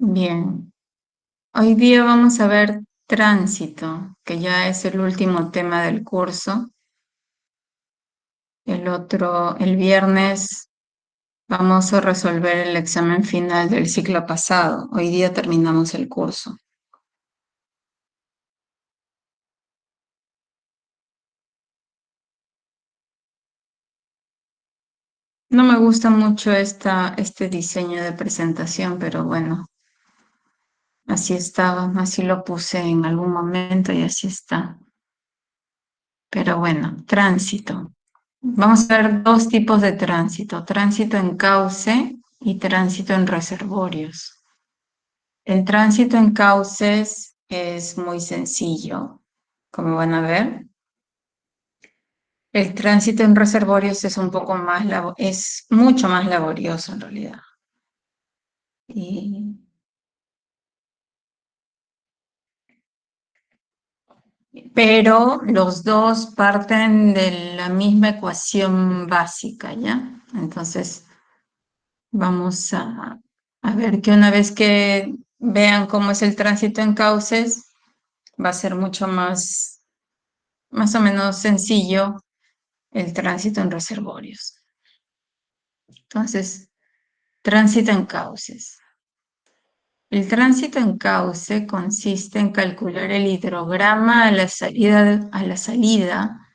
Bien, hoy día vamos a ver tránsito, que ya es el último tema del curso. El viernes vamos a resolver el examen final del ciclo pasado. Hoy día terminamos el curso. No me gusta mucho este diseño de presentación, pero bueno, así estaba, así lo puse en algún momento y así está. Pero bueno, tránsito. Vamos a ver dos tipos de tránsito, tránsito en cauce y tránsito en reservorios. El tránsito en cauces es muy sencillo, como van a ver. El tránsito en reservorios es un poco más, es mucho más laborioso en realidad. Y- pero los dos parten de la misma ecuación básica, ¿ya? Entonces, vamos a ver que una vez que vean cómo es el tránsito en cauces, va a ser mucho más o menos sencillo el tránsito en reservorios. Entonces, tránsito en cauces. El tránsito en cauce consiste en calcular el hidrograma a la salida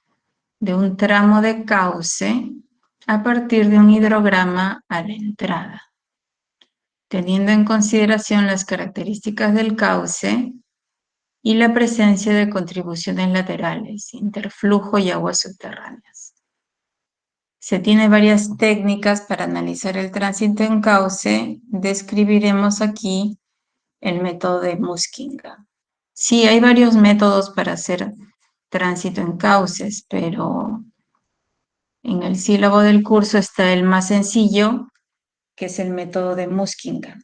de un tramo de cauce a partir de un hidrograma a la entrada, teniendo en consideración las características del cauce y la presencia de contribuciones laterales, interflujo y aguas subterráneas. Se tiene varias técnicas para analizar el tránsito en cauce. Describiremos aquí el método de Muskingha. Sí, hay varios métodos para hacer tránsito en cauces, pero en el sílabo del curso está el más sencillo, que es el método de Muskingha.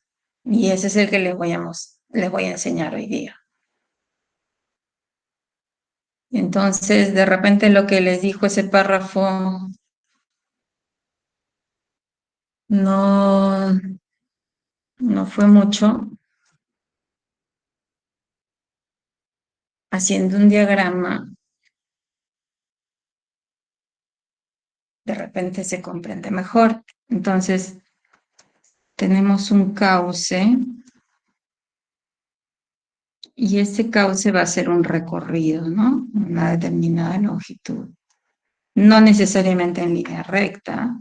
Y ese es el que les voy a enseñar hoy día. Entonces, de repente lo que les dijo ese párrafo no, no fue mucho. Haciendo un diagrama, de repente se comprende mejor. Entonces, tenemos un cauce y este cauce va a ser un recorrido, ¿no? Una determinada longitud. No necesariamente en línea recta,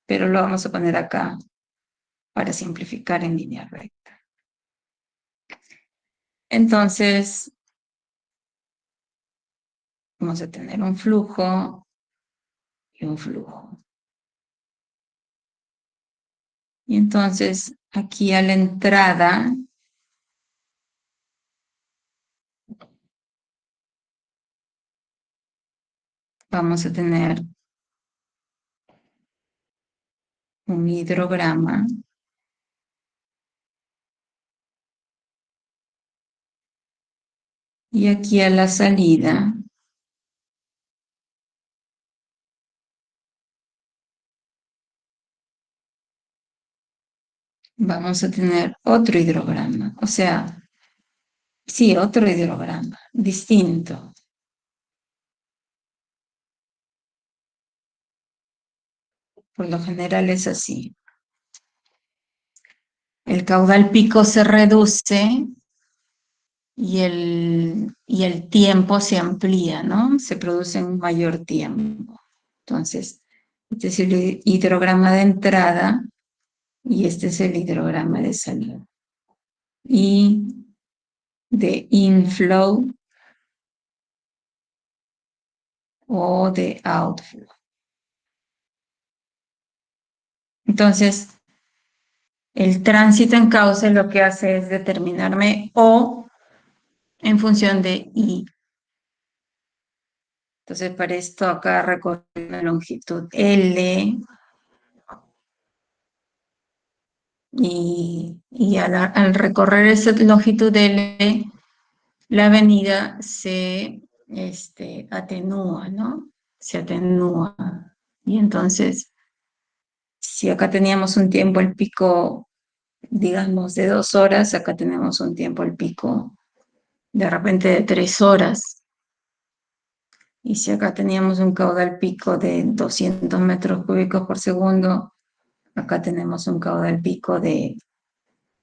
pero lo vamos a poner acá para simplificar en línea recta. Entonces, vamos a tener un flujo y un flujo. Y entonces, aquí a la entrada, vamos a tener un hidrograma y aquí a la salida vamos a tener otro hidrograma, o sea, sí, otro hidrograma, distinto. Por lo general es así. El caudal pico se reduce y el tiempo se amplía, ¿no? Se produce un mayor tiempo. Entonces, este es el hidrograma de entrada y este es el hidrograma de salida. Y de inflow o de outflow. Entonces, el tránsito en cauce lo que hace es determinarme O en función de I. Entonces, para esto acá recorre una longitud L y al recorrer esa longitud L, la avenida se atenúa, ¿no? Se atenúa. Y entonces, si acá teníamos un tiempo, el pico digamos, de 2 horas, acá tenemos un tiempo al pico de repente de 3 horas. Y si acá teníamos un caudal pico de 200 metros cúbicos por segundo, acá tenemos un caudal pico de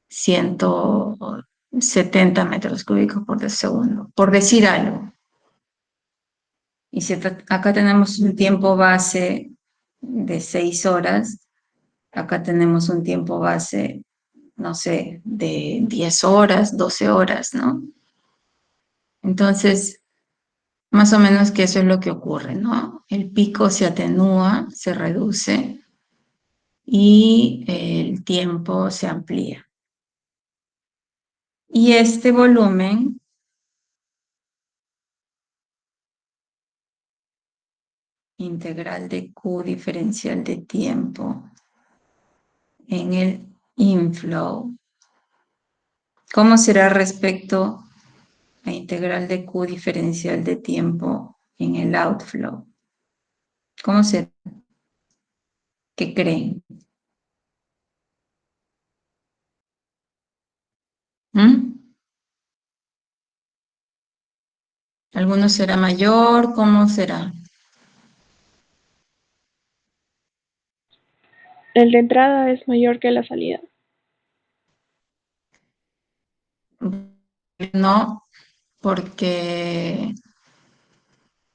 170 metros cúbicos por segundo, por decir algo. Y si acá tenemos un tiempo base de 6 horas, acá tenemos un tiempo base, no sé, de 10 horas, 12 horas, ¿no? Entonces, más o menos que eso es lo que ocurre, ¿no? El pico se atenúa, se reduce y el tiempo se amplía. Y este volumen integral de Q diferencial de tiempo en el inflow, ¿cómo será respecto a integral de Q diferencial de tiempo en el outflow? ¿Cómo será? ¿Qué creen? ¿Mm? ¿Alguno será mayor? ¿Cómo será? El de entrada es mayor que la salida. No, porque,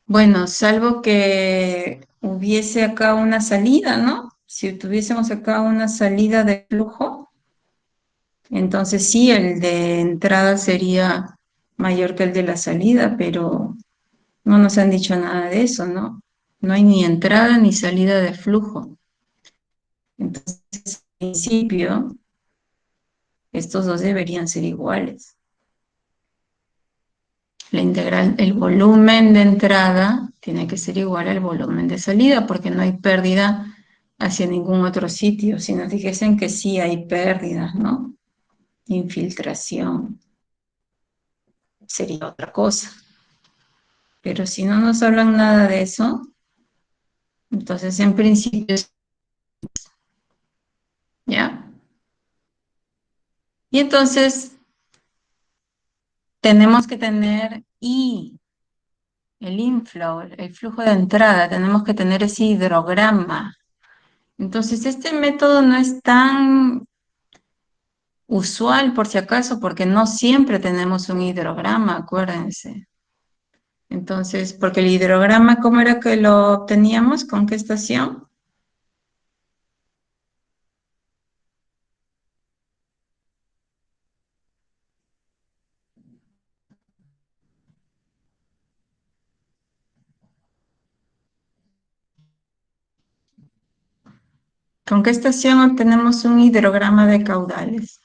bueno, salvo que hubiese acá una salida, ¿no? Si tuviésemos acá una salida de flujo, entonces sí, el de entrada sería mayor que el de la salida, pero no nos han dicho nada de eso, ¿no? No hay ni entrada ni salida de flujo. Entonces, en principio, estos dos deberían ser iguales. La integral, el volumen de entrada tiene que ser igual al volumen de salida porque no hay pérdida hacia ningún otro sitio. Si nos dijesen que sí hay pérdidas, ¿no? Infiltración, sería otra cosa. Pero si no nos hablan nada de eso, entonces en principio, ¿ya? Y entonces tenemos que tener I, el inflow, el flujo de entrada, tenemos que tener ese hidrograma. Entonces este método no es tan usual por si acaso, porque no siempre tenemos un hidrograma, acuérdense. Entonces, porque el hidrograma, ¿cómo era que lo obteníamos? ¿Con qué estación? ¿Con qué estación obtenemos un hidrograma de caudales?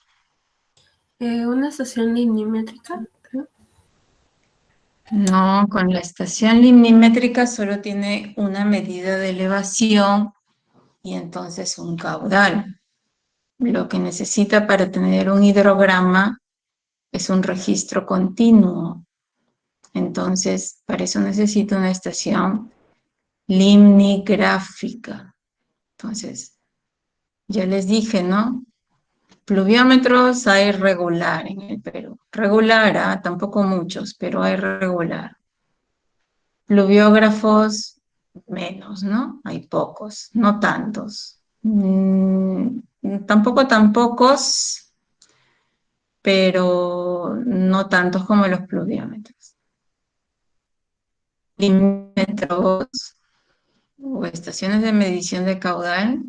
Una estación limnimétrica, creo. No, con la estación limnimétrica solo tiene una medida de elevación y entonces un caudal. Lo que necesita para tener un hidrograma es un registro continuo. Entonces, para eso necesito una estación limnigráfica. Entonces, ya les dije, ¿no? Pluviómetros hay regular en el Perú. Regular, ¿ah? Tampoco muchos, pero hay regular. Pluviógrafos, menos, ¿no? Hay pocos, no tantos. Tampoco tan pocos, pero no tantos como los pluviómetros. Limímetros o estaciones de medición de caudal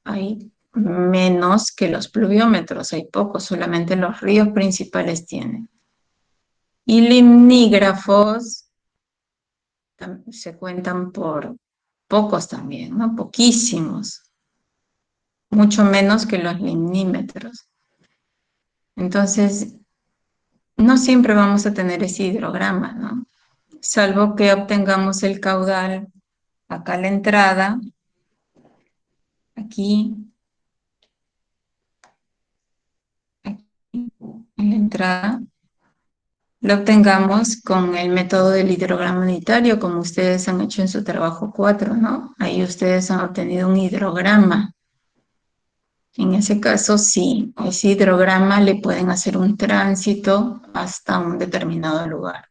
hay menos que los pluviómetros, hay pocos, solamente los ríos principales tienen. Y limnígrafos se cuentan por pocos también, ¿no? Poquísimos, mucho menos que los limnímetros. Entonces, no siempre vamos a tener ese hidrograma, ¿no? Salvo que obtengamos el caudal acá a la entrada, aquí, aquí, en la entrada, lo obtengamos con el método del hidrograma unitario, como ustedes han hecho en su trabajo 4, ¿no? Ahí ustedes han obtenido un hidrograma. En ese caso, sí, ese hidrograma le pueden hacer un tránsito hasta un determinado lugar.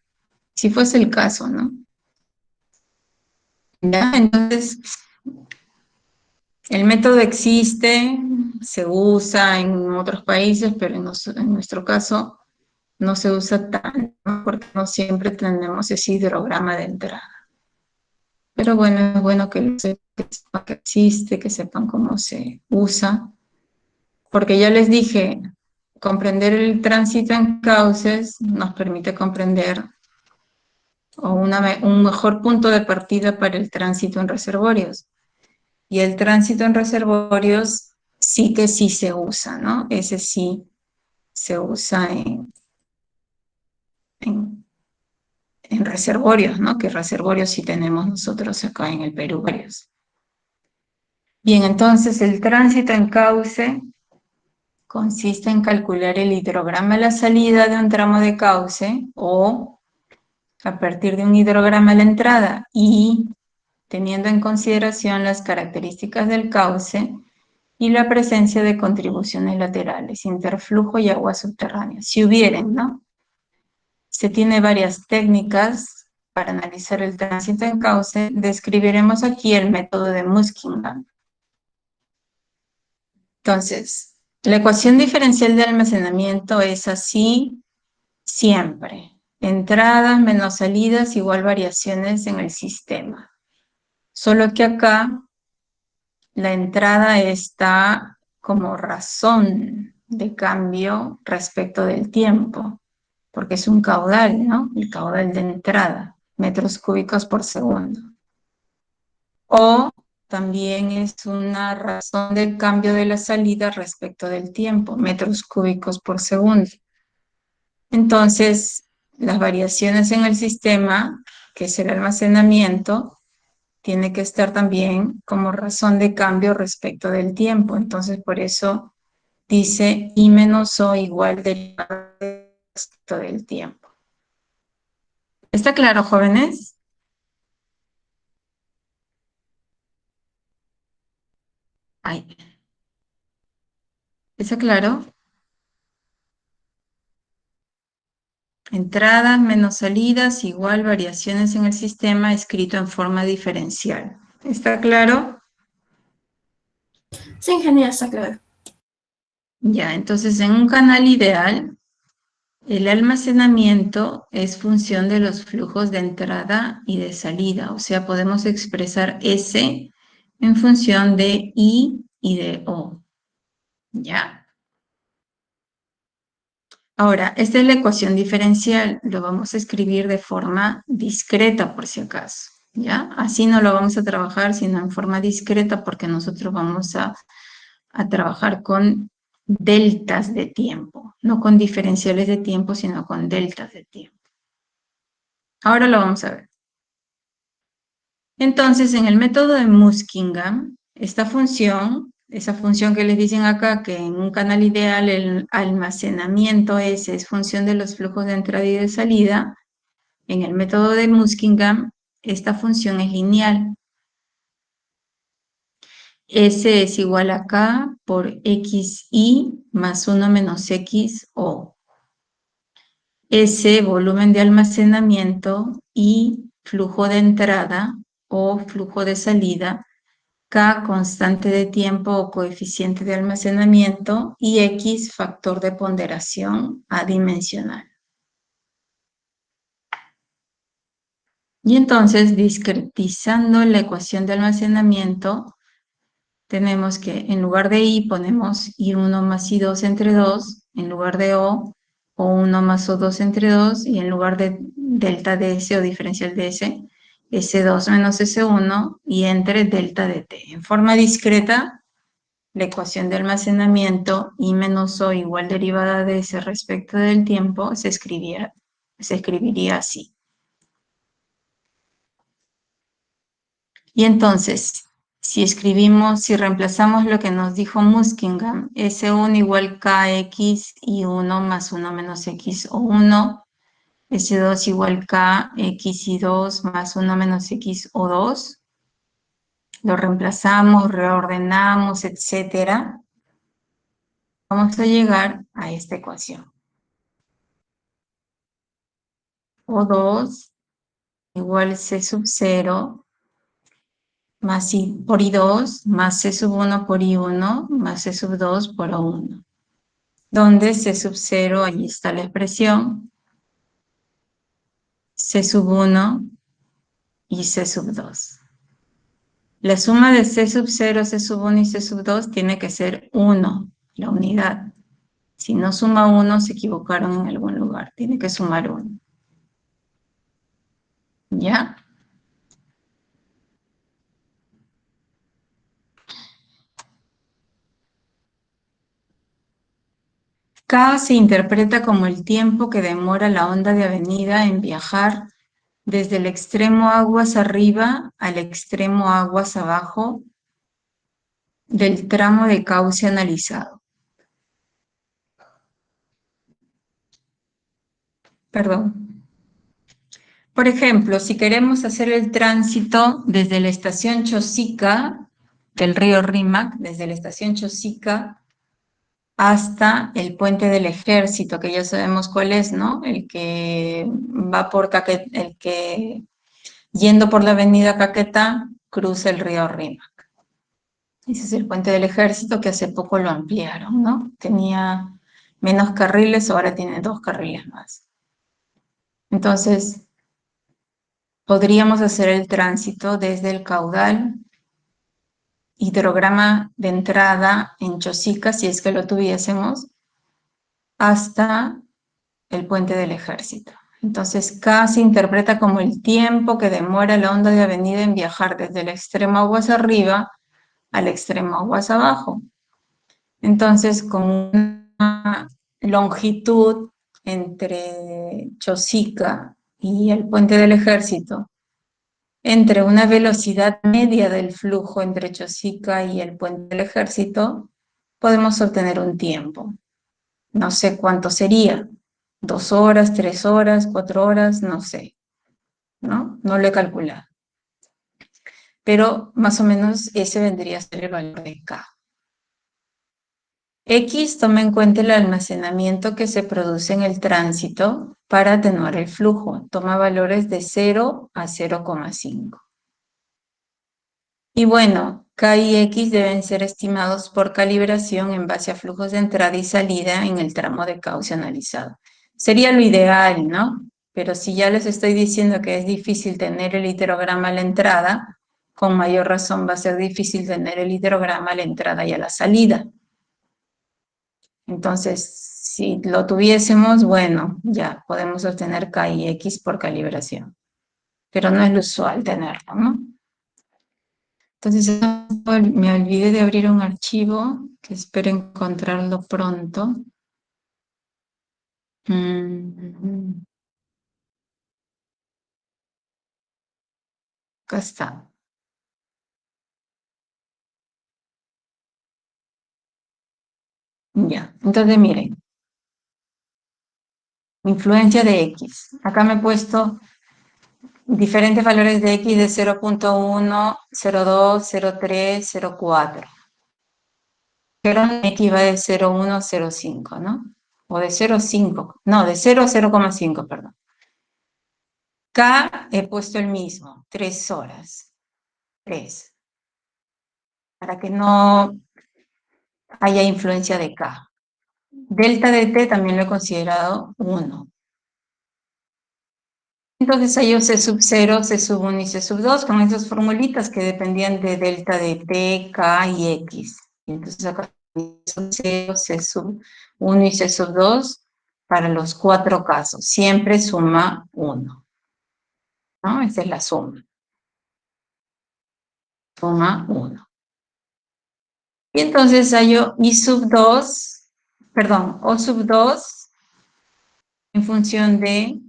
Si fuese el caso, ¿no? ¿Ya? Entonces, el método existe, se usa en otros países, pero en nuestro caso no se usa tanto, ¿no? Porque no siempre tenemos ese hidrograma de entrada. Pero bueno, es bueno que sepan que existe, que sepan cómo se usa, porque ya les dije, comprender el tránsito en cauces nos permite comprender un mejor punto de partida para el tránsito en reservorios. Y el tránsito en reservorios sí que sí se usa, ¿no? Ese sí se usa en reservorios, ¿no? Que reservorios sí tenemos nosotros acá en el Perú varios. Bien, entonces el tránsito en cauce consiste en calcular el hidrograma a la salida de un tramo de cauce o a partir de un hidrograma a la entrada y teniendo en consideración las características del cauce y la presencia de contribuciones laterales, interflujo y agua subterránea, si hubieren, ¿no? Se tiene varias técnicas para analizar el tránsito en cauce. Describiremos aquí el método de Muskingum. Entonces, la ecuación diferencial de almacenamiento es así siempre. Entradas menos salidas igual variaciones en el sistema. Solo que acá la entrada está como razón de cambio respecto del tiempo, porque es un caudal, ¿no? El caudal de entrada, metros cúbicos por segundo. O también es una razón del cambio de la salida respecto del tiempo, metros cúbicos por segundo. Entonces, las variaciones en el sistema, que es el almacenamiento, tiene que estar también como razón de cambio respecto del tiempo. Entonces, por eso dice I menos O igual derivada respecto del tiempo. ¿Está claro, jóvenes? Ay. ¿Está claro? Entradas menos salidas igual variaciones en el sistema escrito en forma diferencial. ¿Está claro? Sí, ingeniera, está claro. Ya, entonces en un canal ideal, el almacenamiento es función de los flujos de entrada y de salida. O sea, podemos expresar S en función de I y de O. ¿Ya? Ahora, esta es la ecuación diferencial, lo vamos a escribir de forma discreta por si acaso, ¿ya? Así no lo vamos a trabajar, sino en forma discreta porque nosotros vamos a trabajar con deltas de tiempo, no con diferenciales de tiempo, sino con deltas de tiempo. Ahora lo vamos a ver. Entonces, en el método de Muskingum, esta función, esa función que les dicen acá, que en un canal ideal el almacenamiento S es función de los flujos de entrada y de salida, en el método de Muskingum, esta función es lineal. S es igual a K por XI más 1 menos XO. S, volumen de almacenamiento, y flujo de entrada o flujo de salida, K, constante de tiempo o coeficiente de almacenamiento, y X, factor de ponderación adimensional. Y entonces, discretizando la ecuación de almacenamiento, tenemos que en lugar de I ponemos I1 más I2 entre 2, en lugar de O1 más O2 entre 2, y en lugar de delta de S o diferencial de S, S2 menos S1 y entre delta de T. En forma discreta, la ecuación de almacenamiento I menos O igual derivada de S respecto del tiempo se escribiría así. Y entonces, si reemplazamos lo que nos dijo Muskingum, S1 igual KX I1 más 1 menos X O1, S2 igual KX I2 más 1 menos X O2, lo reemplazamos, reordenamos, etcétera. vamos a llegar a esta ecuación. O2 igual C sub 0 más I por I2 más C sub 1 por I1 más C sub 2 por O1. Donde C sub 0, ahí está la expresión, C sub 1 y C sub 2. La suma de C sub 0, C sub 1 y C sub 2 tiene que ser 1, la unidad. Si no suma 1, se equivocaron en algún lugar. Tiene que sumar 1. ¿Ya? K se interpreta como el tiempo que demora la onda de avenida en viajar desde el extremo aguas arriba al extremo aguas abajo del tramo de cauce analizado. Perdón. Por ejemplo, si queremos hacer el tránsito desde la estación Chosica del río Rímac, desde la estación Chosica hasta el puente del Ejército, que ya sabemos cuál es, ¿no? El que va por Caquetá, el que yendo por la avenida Caquetá cruza el río Rímac. Ese es el puente del Ejército que hace poco lo ampliaron, ¿no? Tenía menos carriles, ahora tiene 2 carriles más. Entonces, podríamos hacer el tránsito desde el caudal hidrograma de entrada en Chosica, si es que lo tuviésemos, hasta el puente del Ejército. Entonces, K se interpreta como el tiempo que demora la onda de avenida en viajar desde el extremo aguas arriba al extremo aguas abajo. Entonces, con una longitud entre Chosica y el puente del Ejército, entre una velocidad media del flujo entre Chosica y el puente del Ejército, podemos obtener un tiempo. No sé cuánto sería, 2 horas, 3 horas, 4 horas, no sé, ¿no? No lo he calculado. Pero más o menos ese vendría a ser el valor de K. X toma en cuenta el almacenamiento que se produce en el tránsito para atenuar el flujo. Toma valores de 0 a 0,5. Y bueno, K y X deben ser estimados por calibración en base a flujos de entrada y salida en el tramo de cauce analizado. Sería lo ideal, ¿no? Pero si ya les estoy diciendo que es difícil tener el hidrograma a la entrada, con mayor razón va a ser difícil tener el hidrograma a la entrada y a la salida. Entonces, si lo tuviésemos, bueno, ya podemos obtener K y X por calibración. Pero no es lo usual tenerlo, ¿no? Entonces, me olvidé de abrir un archivo, que espero encontrarlo pronto. Acá está. Ya, entonces miren. Influencia de X. Acá me he puesto diferentes valores de X de 0.1, 0.2, 0.3, 0.4. Pero X va de 0.1 a 0.5, ¿no? O de 0.5, no, de 0 a 0,5, perdón. K he puesto el mismo, 3 horas. 3. Para que no haya influencia de K. Delta de T también lo he considerado 1. Entonces hay C sub 0, C sub 1 y C sub 2 con esas formulitas que dependían de delta de T, K y X. Entonces acá C 0, C sub 1 y C sub 2 para los 4 casos. Siempre suma 1. ¿No? Esa es la suma. Suma 1. Y entonces hay I sub 2, perdón, O sub 2 en función de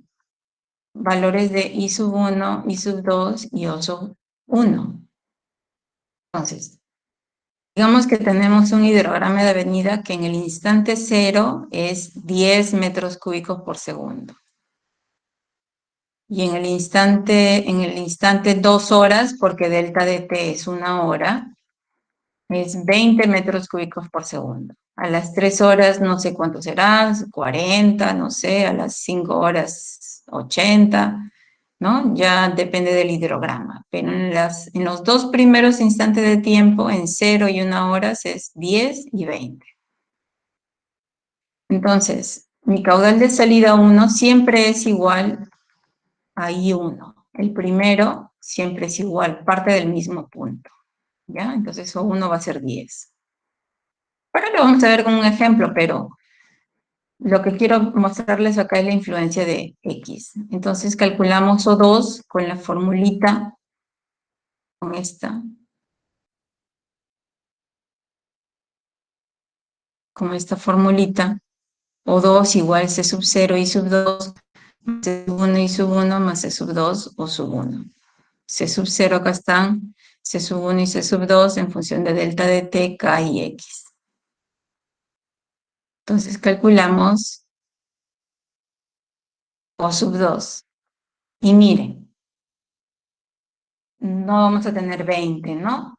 valores de I sub 1, I sub 2 y O sub 1. Entonces, digamos que tenemos un hidrograma de avenida que en el instante 0 es 10 metros cúbicos por segundo. Y en el instante 2 horas, porque delta de T es 1 hora, es 20 metros cúbicos por segundo. A las 3 horas no sé cuánto será, 40, no sé, a las 5 horas 80, ¿no? Ya depende del hidrograma. Pero en los dos primeros instantes de tiempo, en 0 y 1 horas, es 10 y 20. Entonces, mi caudal de salida 1 siempre es igual a I1. El primero siempre es igual, parte del mismo punto, ¿ya? Entonces, O1 va a ser 10. Ahora lo vamos a ver con un ejemplo, pero lo que quiero mostrarles acá es la influencia de X. Entonces, calculamos O2 con la formulita, con esta formulita. O2 igual C sub 0 I sub 2, C sub 1 I sub 1 más C sub 2 O sub 1. C sub 0 acá están C sub 1 y C sub 2 en función de delta de T, K y X. Entonces calculamos O sub 2. Y miren, no vamos a tener 20, ¿no?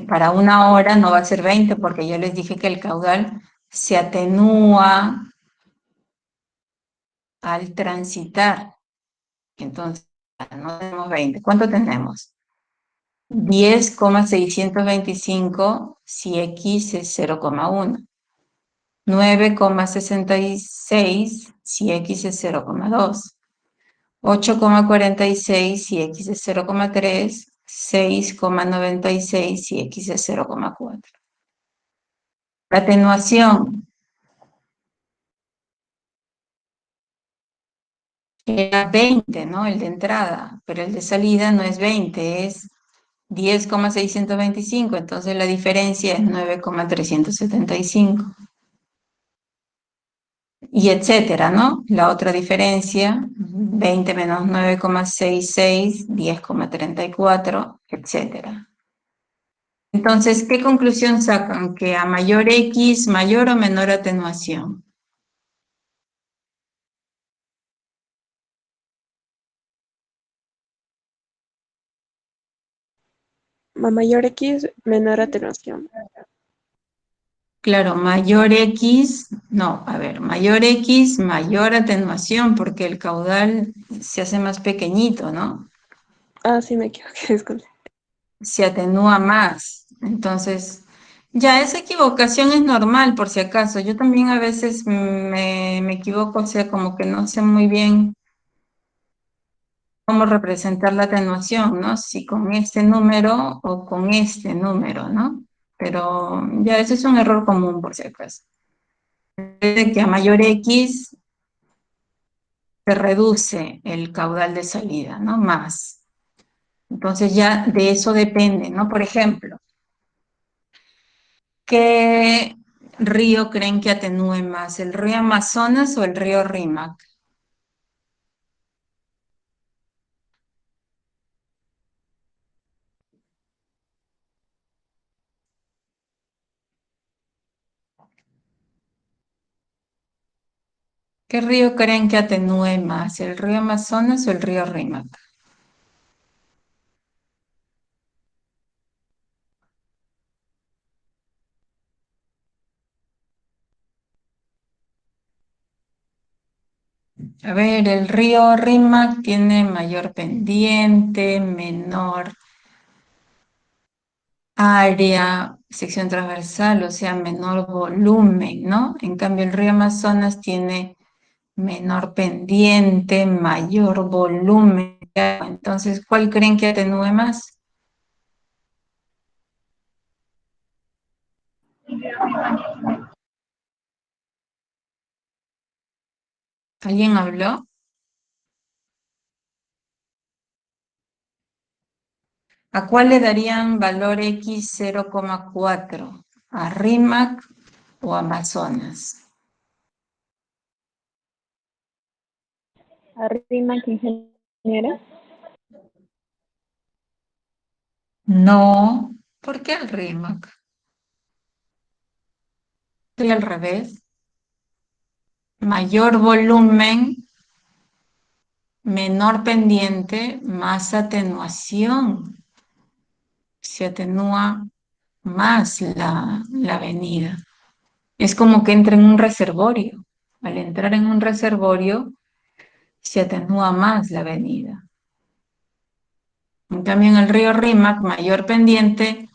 Para 1 hora no va a ser 20 porque yo les dije que el caudal se atenúa al transitar. Entonces, no tenemos 20. ¿Cuánto tenemos? 10,625 si X es 0,1. 9,66 si X es 0,2. 8,46 si X es 0,3. 6,96 si X es 0,4. La atenuación era 20, ¿no? El de entrada, pero el de salida no es 20, es 10,625, entonces la diferencia es 9,375. Y etcétera, ¿no? La otra diferencia, 20 menos 9,66, 10,34, etcétera. Entonces, ¿qué conclusión sacan? Que a mayor X, mayor o menor atenuación. A mayor X, menor atenuación. Claro, mayor X, no, a ver, mayor X, mayor atenuación, porque el caudal se hace más pequeñito, ¿no? Ah, sí, me equivoqué, disculpe. Se atenúa más. Entonces, ya esa equivocación es normal, por si acaso. Yo también a veces me equivoco, o sea, como que no sé muy bien cómo representar la atenuación, ¿no? Si con este número o con este número, ¿no? Pero ya ese es un error común, por si acaso. De que a mayor X se reduce el caudal de salida, ¿no? Más. Entonces ya de eso depende, ¿no? Por ejemplo, ¿qué río creen que atenúe más? ¿El río Amazonas o el río Rímac? ¿Qué río creen que atenúe más? ¿El río Amazonas o el río Rímac? A ver, el río Rímac tiene mayor pendiente, menor área, sección transversal, o sea, menor volumen, ¿no? En cambio, el río Amazonas tiene menor pendiente, mayor volumen. Entonces, ¿cuál creen que atenúe más? ¿Alguien habló? ¿A cuál le darían valor X 0,4? ¿A Rímac o Amazonas? Arrima, ingeniera. No. ¿Por qué al Rímac? Estoy al revés. Mayor volumen, menor pendiente, más atenuación. Se atenúa más la avenida. Es como que entra en un reservorio. Al entrar en un reservorio, se atenúa más la avenida. En cambio, en el río Rímac, mayor pendiente,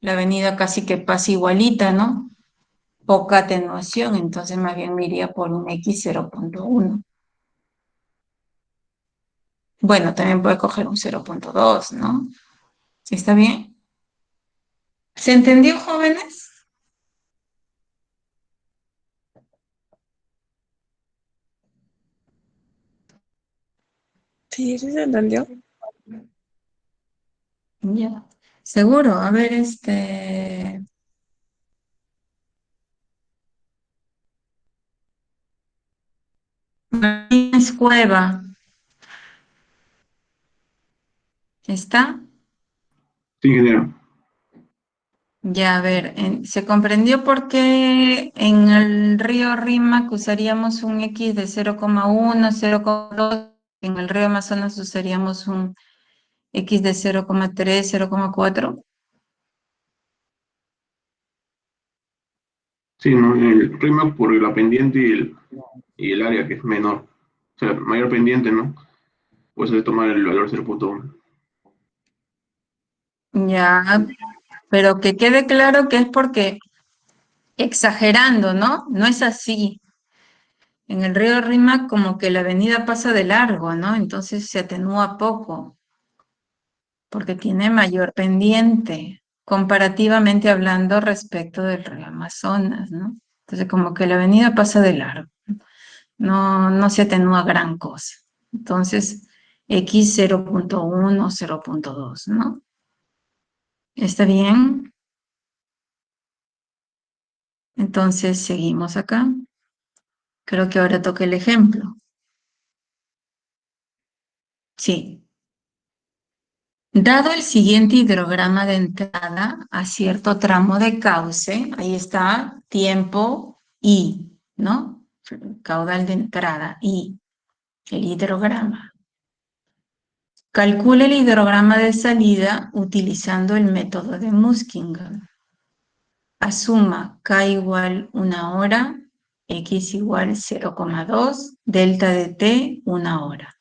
la avenida casi que pasa igualita, ¿no? Poca atenuación, entonces más bien me iría por un X 0.1. Bueno, también puede coger un 0.2, ¿no? ¿Está bien? ¿Se entendió, jóvenes? Sí, sí se entendió. Ya. Seguro, a ver, Martínez Cueva, ¿está? Sí, ingeniero. Ya, a ver, ¿se comprendió por qué en el río Rímac usaríamos un X de 0,1, 0,2, en el río Amazonas usaríamos un X de 0,3, 0,4? Sí, ¿no? El RIMAC por la pendiente y el área que es menor. O sea, mayor pendiente, ¿no? Pues es tomar el valor 0.1. Ya, pero que quede claro que es porque exagerando, ¿no? No es así. En el río Rímac como que la avenida pasa de largo, ¿no? Entonces se atenúa poco, porque tiene mayor pendiente, comparativamente hablando respecto del río Amazonas, ¿no? Entonces como que la avenida pasa de largo, no se atenúa gran cosa. Entonces, X 0.1, 0.2, ¿no? ¿Está bien? Entonces seguimos acá. Creo que ahora toca el ejemplo. Sí. Dado el siguiente hidrograma de entrada a cierto tramo de cauce, ahí está tiempo I, ¿no? Caudal de entrada I, el hidrograma. Calcule el hidrograma de salida utilizando el método de Muskingum. Asuma K igual 1 hora, X igual 0,2, delta de T 1 hora.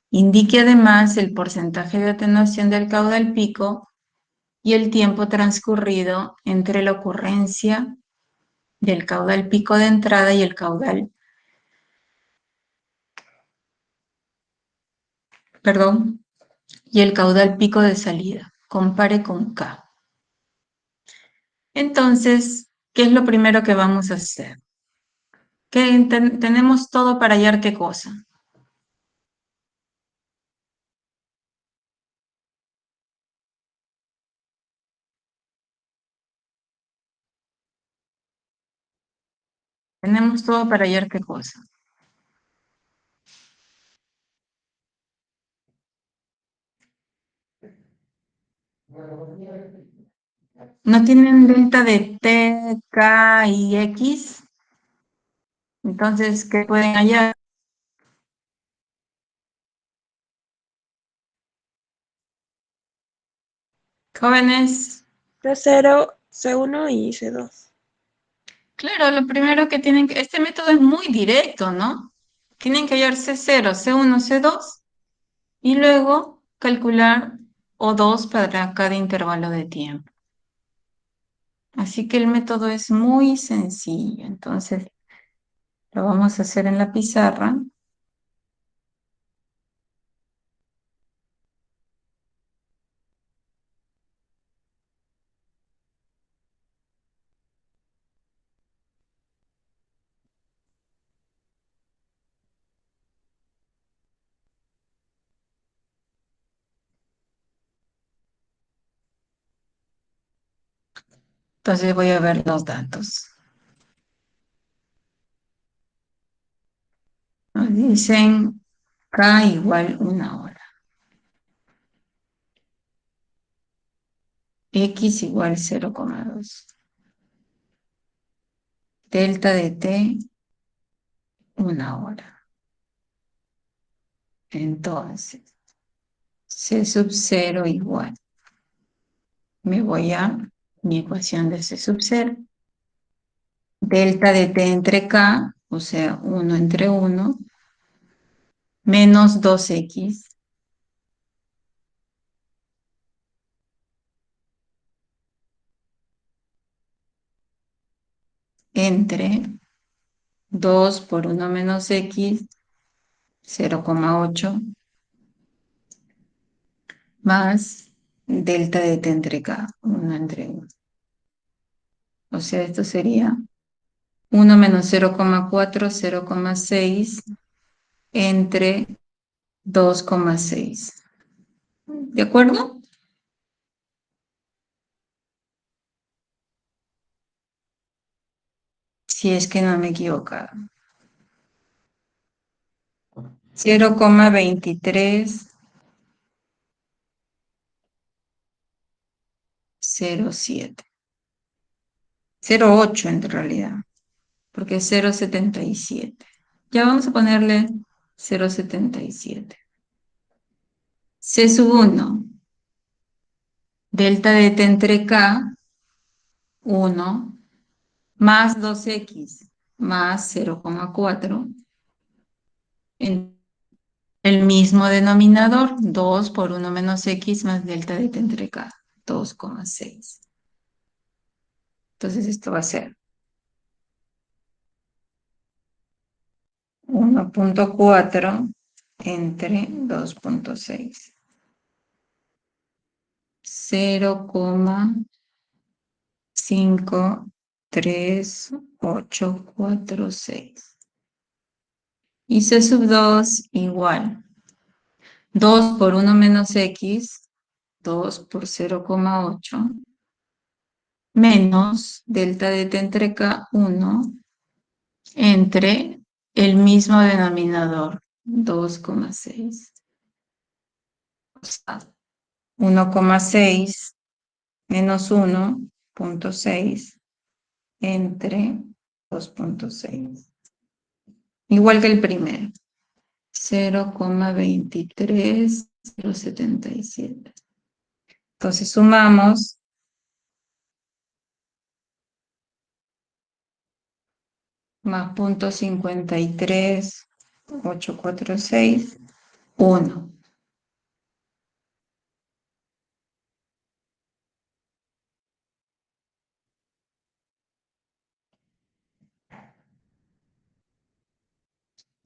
Indique además el porcentaje de atenuación del caudal pico y el tiempo transcurrido entre la ocurrencia del caudal pico de entrada y el caudal, perdón, y el caudal pico de salida. Compare con K. Entonces, ¿qué es lo primero que vamos a hacer? Tenemos todo para hallar qué cosa. Tenemos todo para hallar qué cosa. ¿No tienen delta de T, K y X? Entonces, ¿qué pueden hallar? Jóvenes, C0, C1 y C2. claro, lo primero que tienen que... Este método es muy directo, ¿no? Tienen que hallar C0, C1, C2 y luego calcular O2 para cada intervalo de tiempo. Así que el método es muy sencillo. Entonces, lo vamos a hacer en la pizarra. Entonces voy a ver los datos. Nos dicen K igual 1 hora. X igual 0,2. Delta de T 1 hora. Entonces, C sub 0 igual. Me voy a mi ecuación de C sub 0. delta de t entre k, o sea, 1 entre 1, menos 2x entre 2 por 1 menos x, 0,8, más delta de t entre k, 1 entre 1. O sea, esto sería 1 menos 0,4, 0,6 entre 2,6. ¿De acuerdo? Si es que no me he equivocado. 0,2307. 0,8 en realidad, porque es 0,77. Ya vamos a ponerle 0,77. C sub 1, delta de t entre k, 1, más 2x, más 0,4, en el mismo denominador, 2 por 1 menos x más delta de t entre k, 2,6. Entonces esto va a ser 1,4 entre 2,6. 0,53846. Y C sub 2 igual 2 por 1 menos x, 2 por 0,8, menos delta de t entre k, 1, entre el mismo denominador, 2,6. O sea, 1,6 menos 1,6 entre 2,6. Igual que el primero. 0,23077. Entonces sumamos más 0,53846, 1.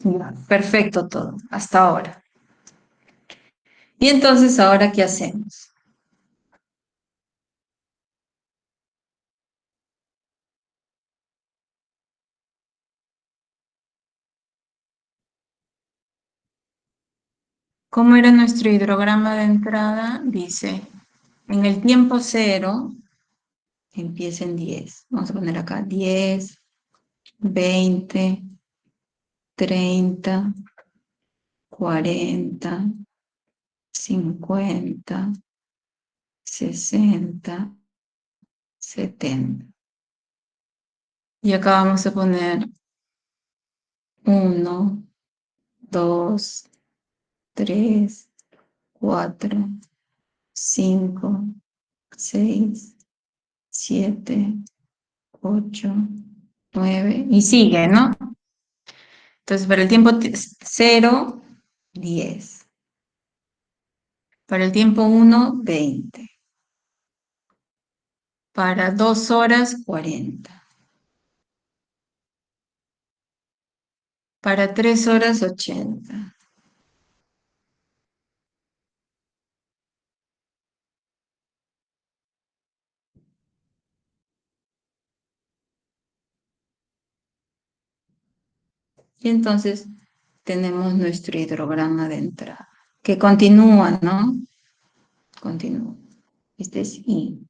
Ya, perfecto todo, hasta ahora. Y entonces, ¿ahora qué hacemos? ¿Cómo era nuestro hidrograma de entrada? Dice, en el tiempo 0, empieza en 10. Vamos a poner acá 10, 20, 30, 40, 50, 60, 70. Y acá vamos a poner 1, 2, 3, 4, 5, 6, 7, 8, 9 y sigue, ¿no? Entonces, para el tiempo 0, 10. Para el tiempo 1, 20. Para 2 horas, 40. Para 3 horas, 80. Y entonces tenemos nuestro hidrograma de entrada, que continúa, ¿no? Continúa. Este es I.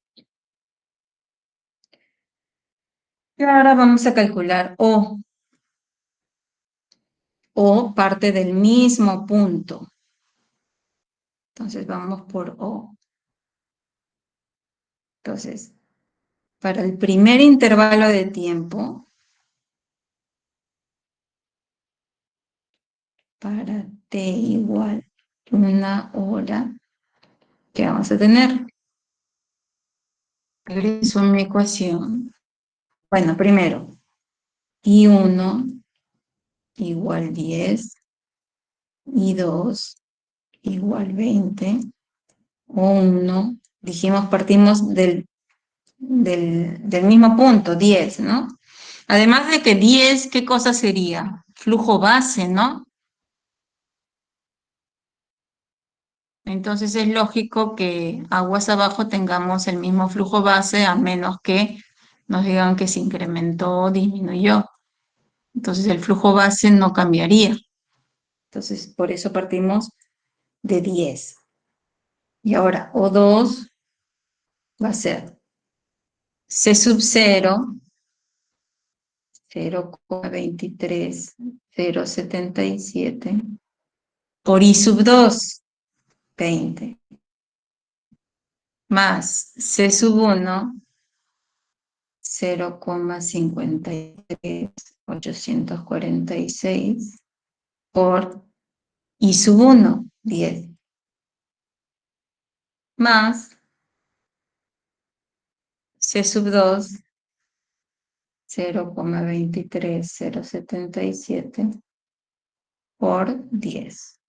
Y ahora vamos a calcular O. O parte del mismo punto. Entonces vamos por O. Entonces, para el primer intervalo de tiempo, para T igual 1 hora, ¿qué vamos a tener? Regreso a mi ecuación. Bueno, primero, y 1 igual 10, y 2 igual 20, o 1, dijimos, partimos del mismo punto, 10, ¿no? Además de que 10, ¿qué cosa sería? Flujo base, ¿no? Entonces es lógico que aguas abajo tengamos el mismo flujo base, a menos que nos digan que se incrementó o disminuyó. Entonces el flujo base no cambiaría. Entonces por eso partimos de 10. Y ahora O2 va a ser C sub 0, 0,23077, por I sub 2, 20, más C sub 1, 0,53846, por I sub 1, 10, más C sub 2, 0,23077, por 10,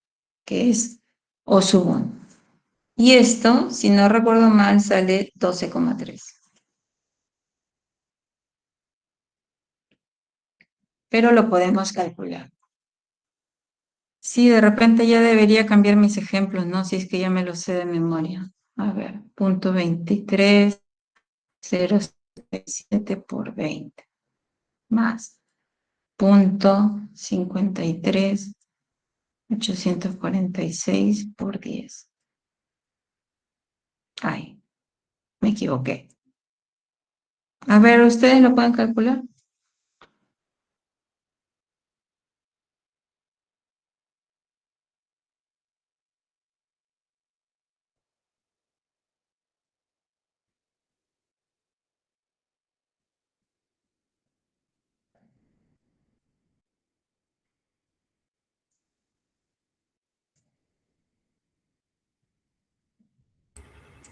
que es O sub 1. Y esto, si no recuerdo mal, sale 12,3. Pero lo podemos calcular. Sí, de repente ya debería cambiar mis ejemplos, ¿no? Si es que ya me lo sé de memoria. A ver, punto 23, 0,77 por 20, más punto 53, 846 por 10. Ay, me equivoqué. A ver, ¿ustedes lo pueden calcular?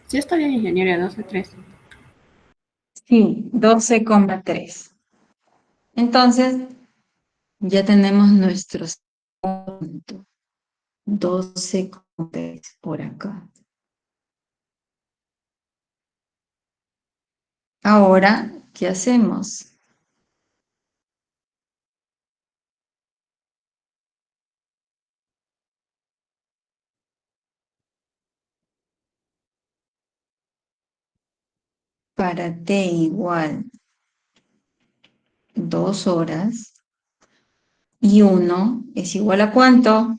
Sí, está bien, ingeniera, 12,3. Sí, 12,3. Entonces, ya tenemos nuestros puntos. 12,3 por acá. Ahora, ¿qué hacemos? Para t igual 2 horas y 1 es igual a ¿cuánto?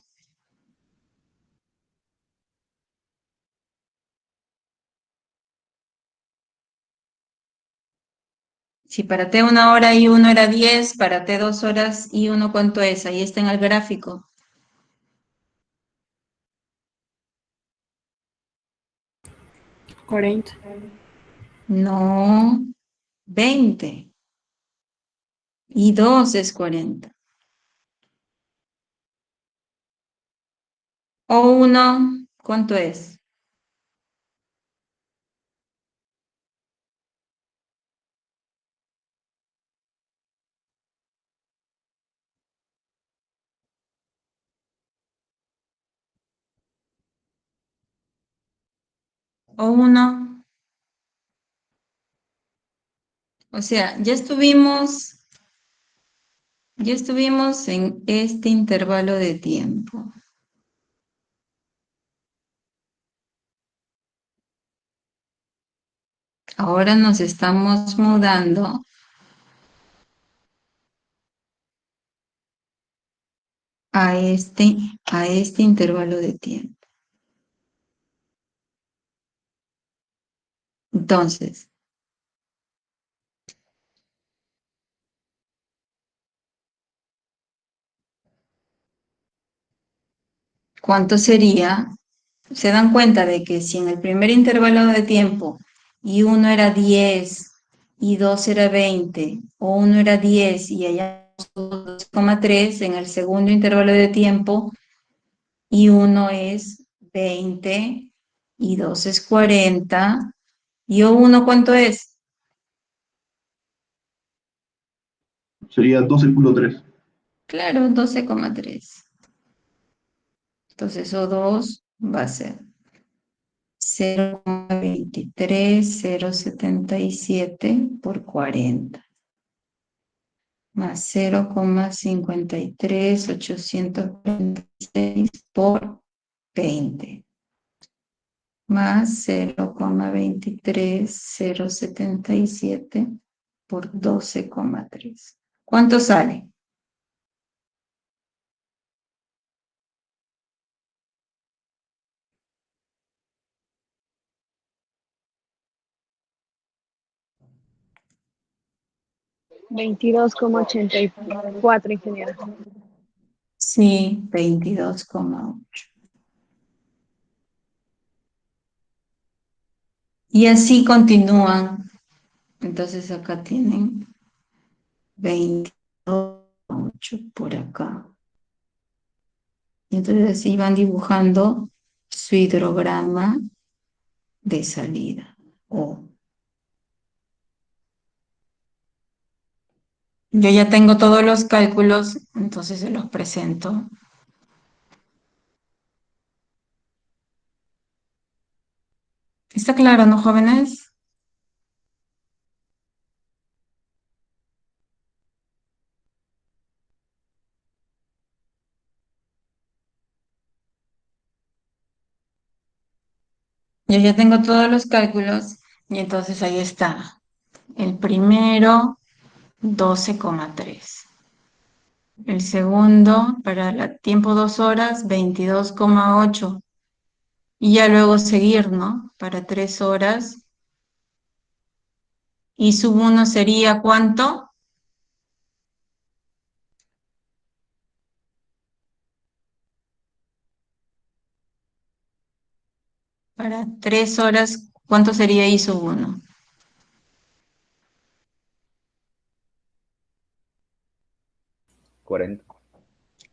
Si para t 1 hora y 1 era 10, para t 2 horas y 1 ¿cuánto es? Ahí está en el gráfico. 40. No, 20. Y 2 es 40. O 1, ¿cuánto es? O 1. O sea, ya estuvimos en este intervalo de tiempo. Ahora nos estamos mudando a este intervalo de tiempo. Entonces, ¿cuánto sería? Se dan cuenta de que si en el primer intervalo de tiempo y 1 era 10 y 2 era 20, o 1 era 10 y allá 2,3 en el segundo intervalo de tiempo y 1 es 20 y 2 es 40 y O1 ¿cuánto es? sería 12.3. Claro, 12,3. Entonces O2 va a ser 0,23077 por 40, más 0,53846 por 20, más 0,23077 por 12,3. ¿Cuánto sale? $22,84, ingeniera. Sí, 22,8. Y así continúan. Entonces acá tienen 22,8 por acá. Y entonces así van dibujando su hidrograma de salida. Yo ya tengo todos los cálculos, entonces se los presento. ¿Está claro, no, jóvenes? Yo ya tengo todos los cálculos y entonces ahí está. El primero, 12,3. El segundo, para el tiempo 2 horas, 22,8. Y ya luego seguir, ¿no? Para 3 horas. Y sub 1 sería ¿cuánto? Para 3 horas, ¿cuánto sería I sub 1? 40.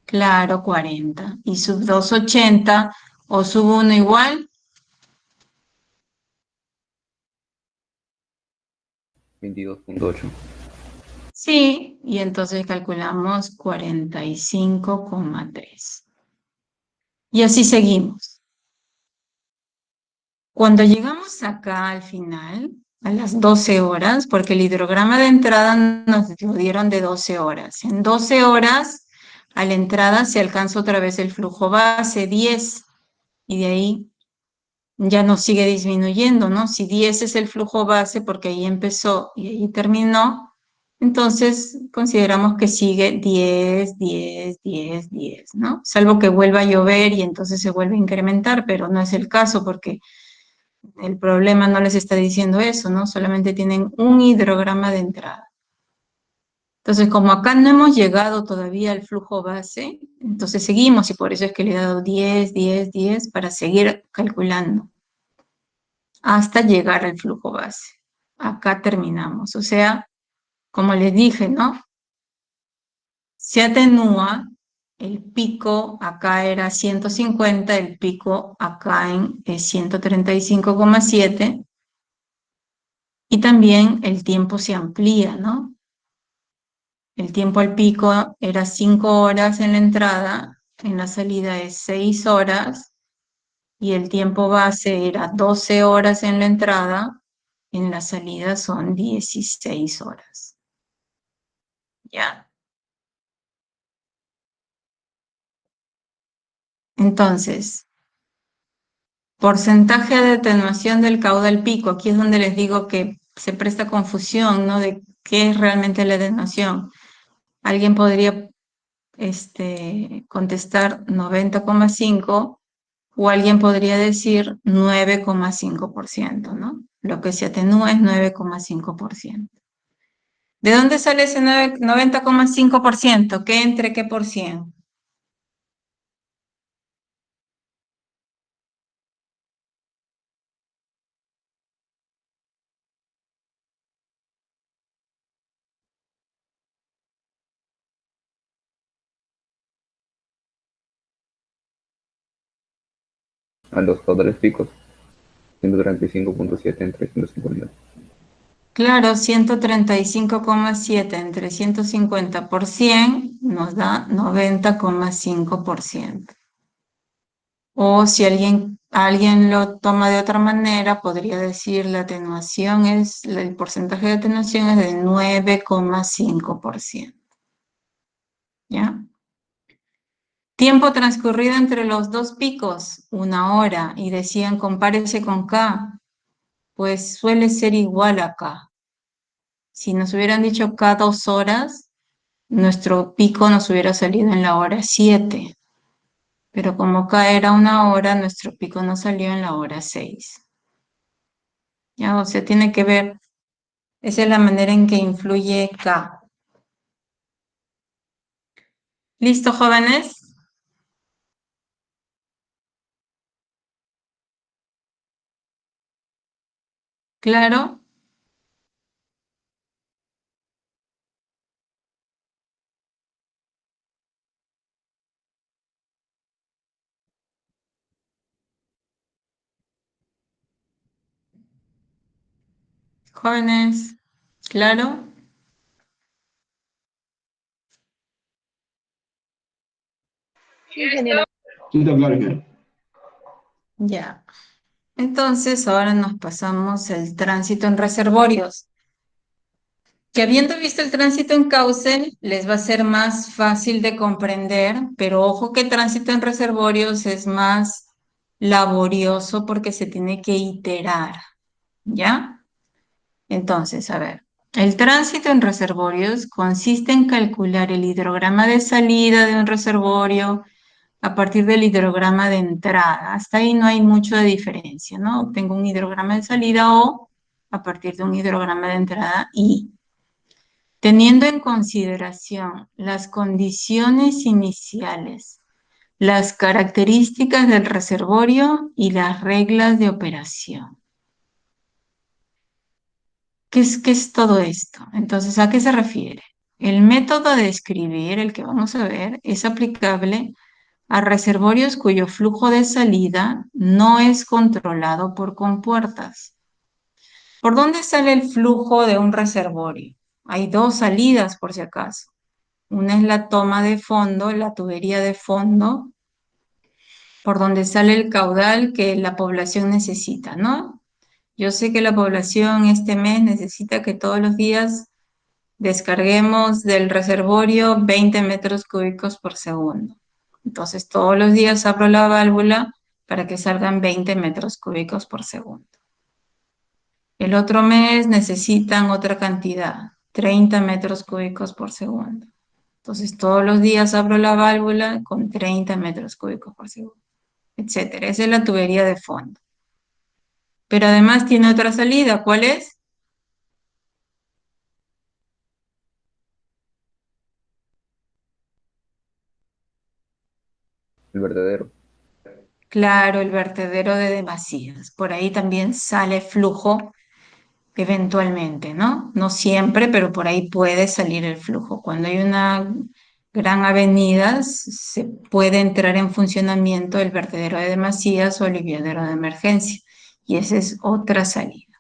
Claro, 40. Y sub 2, 80. O sub 1 igual. 22.8. Sí, y entonces calculamos 45,3. Y así seguimos. Cuando llegamos acá al final, a las 12 horas, porque el hidrograma de entrada nos lo dieron de 12 horas. En 12 horas, a la entrada se alcanza otra vez el flujo base, 10, y de ahí ya no sigue disminuyendo, ¿no? Si 10 es el flujo base, porque ahí empezó y ahí terminó, entonces consideramos que sigue 10, 10, 10, 10, ¿no? Salvo que vuelva a llover y entonces se vuelve a incrementar, pero no es el caso porque el problema no les está diciendo eso, ¿no? Solamente tienen un hidrograma de entrada. Entonces, como acá no hemos llegado todavía al flujo base, entonces seguimos y por eso es que le he dado 10, 10, 10 para seguir calculando hasta llegar al flujo base. Acá terminamos. O sea, como les dije, ¿no? Se atenúa, el pico acá era 150, el pico acá es 135,7 y también el tiempo se amplía, ¿no? El tiempo al pico era 5 horas en la entrada, en la salida es 6 horas y el tiempo base era 12 horas en la entrada, en la salida son 16 horas. ¿Ya? Entonces, porcentaje de atenuación del caudal pico. Aquí es donde les digo que se presta confusión, ¿no? De qué es realmente la atenuación. Alguien podría contestar 90,5 o alguien podría decir 9,5%, ¿no? Lo que se atenúa es 9,5%. ¿De dónde sale ese 90,5%? ¿Qué entre qué por ciento? A los caudales picos, 135.7 en 350. Claro, 135,7 entre 150 por 100 nos da 90,5%. O si alguien lo toma de otra manera, podría decir el porcentaje de atenuación es de 9,5%. ¿Ya? Tiempo transcurrido entre los dos picos, 1 hora. Y decían, compárese con K. Pues suele ser igual a K. Si nos hubieran dicho K 2 horas, nuestro pico nos hubiera salido en la hora 7. Pero como K era 1 hora, nuestro pico nos salió en la hora 6. ¿Ya? O sea, tiene que ver, esa es la manera en que influye K. ¿Listo, jóvenes? ¿Claro? Jóvenes, ¿claro? Sí, ingeniera. Sí, está claro, ingeniero. Ya. Entonces, ahora nos pasamos el tránsito en reservorios. Que habiendo visto el tránsito en cauce, les va a ser más fácil de comprender, pero ojo que el tránsito en reservorios es más laborioso porque se tiene que iterar, ¿ya? Entonces, a ver, el tránsito en reservorios consiste en calcular el hidrograma de salida de un reservorio a partir del hidrograma de entrada. Hasta ahí no hay mucho de diferencia, ¿no? Obtengo un hidrograma de salida o a partir de un hidrograma de entrada y teniendo en consideración las condiciones iniciales, las características del reservorio y las reglas de operación. ¿Qué es todo esto? Entonces, ¿a qué se refiere? El método de escribir, el que vamos a ver, es aplicable a reservorios cuyo flujo de salida no es controlado por compuertas. ¿Por dónde sale el flujo de un reservorio? Hay dos salidas, por si acaso. Una es la toma de fondo, la tubería de fondo, por donde sale el caudal que la población necesita, ¿no? Yo sé que la población este mes necesita que todos los días descarguemos del reservorio 20 metros cúbicos por segundo. Entonces, todos los días abro la válvula para que salgan 20 metros cúbicos por segundo. El otro mes necesitan otra cantidad, 30 metros cúbicos por segundo. Entonces, todos los días abro la válvula con 30 metros cúbicos por segundo, etcétera. Esa es la tubería de fondo. Pero además tiene otra salida. ¿Cuál es? El vertedero. Claro, el vertedero de demasías. Por ahí también sale flujo eventualmente, ¿no? No siempre, pero por ahí puede salir el flujo. Cuando hay una gran avenida, se puede entrar en funcionamiento el vertedero de demasías o el aliviadero de emergencia. Y esa es otra salida.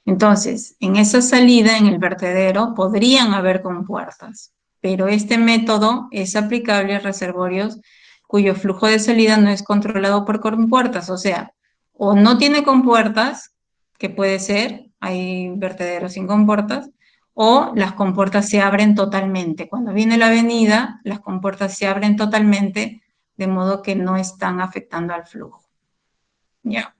Entonces, en esa salida, en el vertedero, podrían haber compuertas, pero este método es aplicable a reservorios cuyo flujo de salida no es controlado por compuertas, o sea, o no tiene compuertas, que puede ser, hay vertederos sin compuertas, o las compuertas se abren totalmente. Cuando viene la avenida, las compuertas se abren totalmente, de modo que no están afectando al flujo. ¿Ya?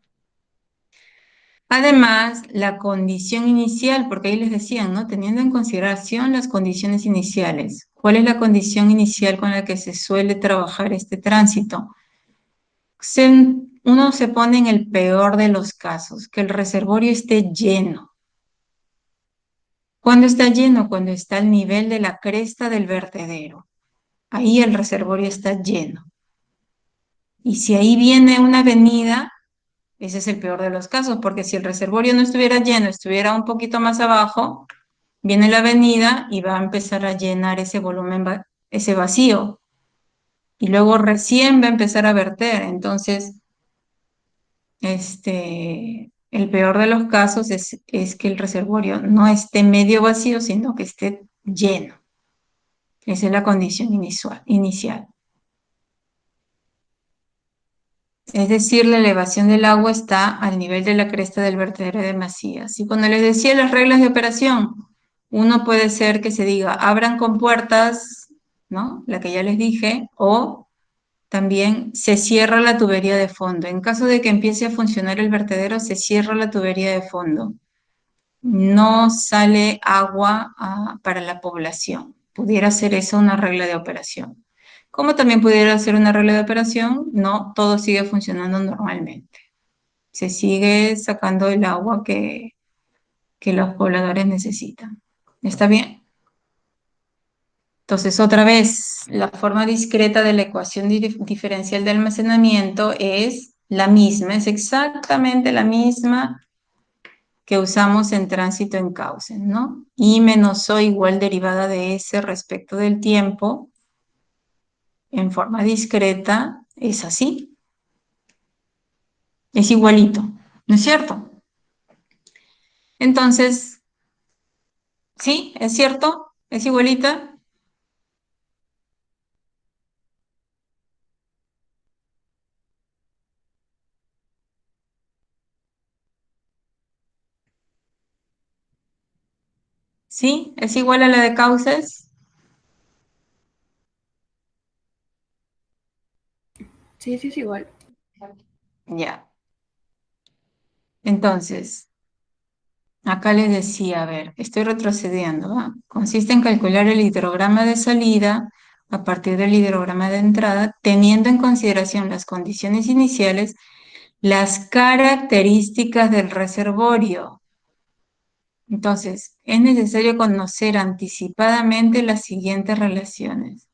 Además, la condición inicial, porque ahí les decían, ¿no? Teniendo en consideración las condiciones iniciales. ¿Cuál es la condición inicial con la que se suele trabajar este tránsito? Uno se pone en el peor de los casos, que el reservorio esté lleno. ¿Cuándo está lleno? Cuando está al nivel de la cresta del vertedero. Ahí el reservorio está lleno. Y si ahí viene una avenida, ese es el peor de los casos, porque si el reservorio no estuviera lleno, estuviera un poquito más abajo, viene la avenida y va a empezar a llenar ese volumen, ese vacío. Y luego recién va a empezar a verter. Entonces, El peor de los casos es que el reservorio no esté medio vacío, sino que esté lleno. Esa es la condición inicial. Es decir, la elevación del agua está al nivel de la cresta del vertedero de Macías. Y cuando les decía las reglas de operación, uno puede ser que se diga, abran compuertas, ¿no? La que ya les dije, o también se cierra la tubería de fondo. En caso de que empiece a funcionar el vertedero, se cierra la tubería de fondo. No sale agua para la población. Pudiera ser eso una regla de operación. Como también pudiera ser una regla de operación, no, todo sigue funcionando normalmente. Se sigue sacando el agua que los pobladores necesitan. ¿Está bien? Entonces, otra vez, la forma discreta de la ecuación diferencial de almacenamiento es la misma, es exactamente la misma que usamos en tránsito en cauce, ¿no? I menos O igual derivada de S respecto del tiempo, en forma discreta, es así. Es igualito, ¿no es cierto? Entonces, ¿sí? ¿Es cierto? ¿Es igualita? ¿Sí? ¿Es igual a la de cauces? Sí, sí, es igual. Ya. Entonces, acá les decía, a ver, estoy retrocediendo, ¿va? Consiste en calcular el hidrograma de salida a partir del hidrograma de entrada, teniendo en consideración las condiciones iniciales, las características del reservorio. Entonces, es necesario conocer anticipadamente las siguientes relaciones: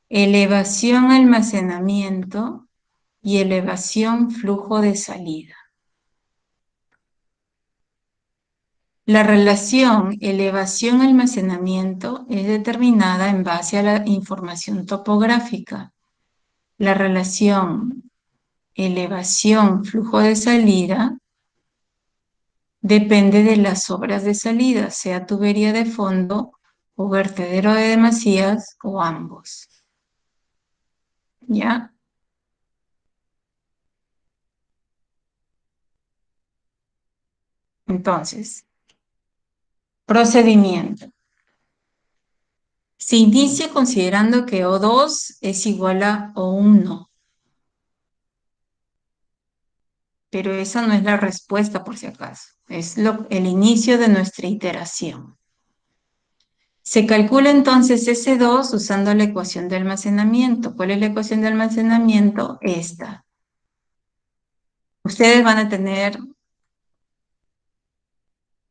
elevación almacenamiento y elevación flujo de salida. La relación elevación-almacenamiento es determinada en base a la información topográfica. La relación elevación-flujo de salida depende de las obras de salida, sea tubería de fondo o vertedero de demasías o ambos. ¿Ya? Entonces, procedimiento. Se inicia considerando que O2 es igual a O1. Pero esa no es la respuesta por si acaso, es el inicio de nuestra iteración. Se calcula entonces S2 usando la ecuación de almacenamiento. ¿Cuál es la ecuación de almacenamiento? Esta. Ustedes van a tener